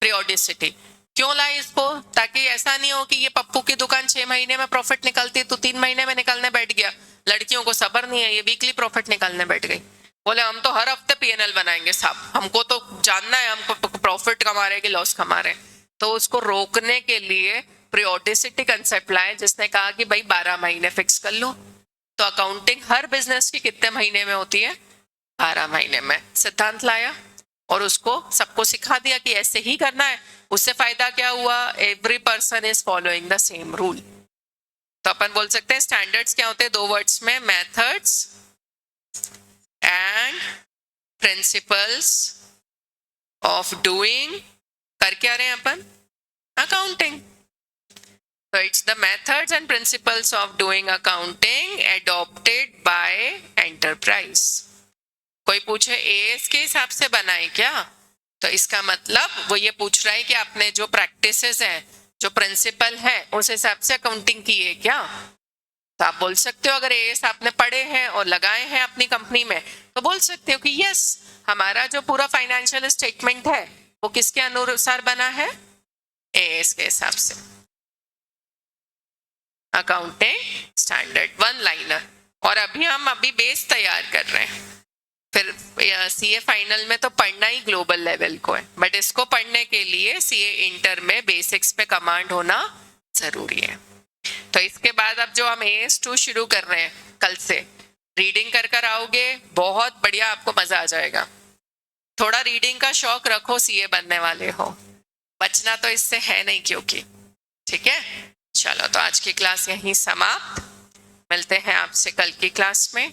Periodicity क्यों लाए इसको? ताकि ऐसा नहीं हो कि ये पप्पू की दुकान 6 महीने में प्रॉफिट निकलती है तो 3 महीने में निकलने बैठ गया। लड़कियों को सब्र नहीं है, ये वीकली प्रॉफिट निकालने बैठ गई। बोले हम तो हर हफ्ते PNL बनाएंगे साहब, हमको तो जानना है हमको प्रॉफिट कमा रहे कि लॉस कमा रहे। तो उसको रोकने के लिए पीरियोडिसिटी कंसेप्ट लाए, जिसने कहा कि भाई 12 महीने फिक्स कर लो। तो अकाउंटिंग हर बिजनेस की कितने महीने में होती है? 12 महीने में सिद्धांत लाया और उसको सबको सिखा दिया कि ऐसे ही करना है। उससे फायदा क्या हुआ? Every person is following the same rule. तो अपन बोल सकते हैं स्टैंडर्ड्स क्या होते हैं? 2 वर्ड्स में, methods and principles of doing. कर क्या रहे हैं अपन? Accounting. So it's the methods and principles of doing accounting adopted by enterprise. कोई पूछे एएस के हिसाब से बनाए क्या, तो इसका मतलब वो ये पूछ रहा है कि आपने जो प्रैक्टिसेस हैं, जो प्रिंसिपल है, उस हिसाब से अकाउंटिंग की है क्या? तो आप बोल सकते हो, अगर एएस आपने पढ़े हैं और लगाए हैं अपनी कंपनी में, तो बोल सकते हो कि यस, हमारा जो पूरा फाइनेंशियल स्टेटमेंट है वो किसके अनुसार बना है? एएस के हिसाब से। Accounting standard, 1 liner. और अभी बेस तैयार कर रहे हैं। फिर सीए फाइनल में तो पढ़ना ही ग्लोबल लेवल को है, बट इसको पढ़ने के लिए सीए इंटर में बेसिक्स पे कमांड होना जरूरी है। तो इसके बाद अब जो हम AS2 शुरू कर रहे हैं कल से, रीडिंग कर कर आओगे, बहुत बढ़िया, आपको मजा आ जाएगा। थोड़ा रीडिंग का शौक रखो, सीए बनने वाले हो, बचना तो इससे है नहीं क्योंकि। ठीक है, चलो तो आज की क्लास यहीं समाप्त। मिलते हैं आपसे कल की क्लास में।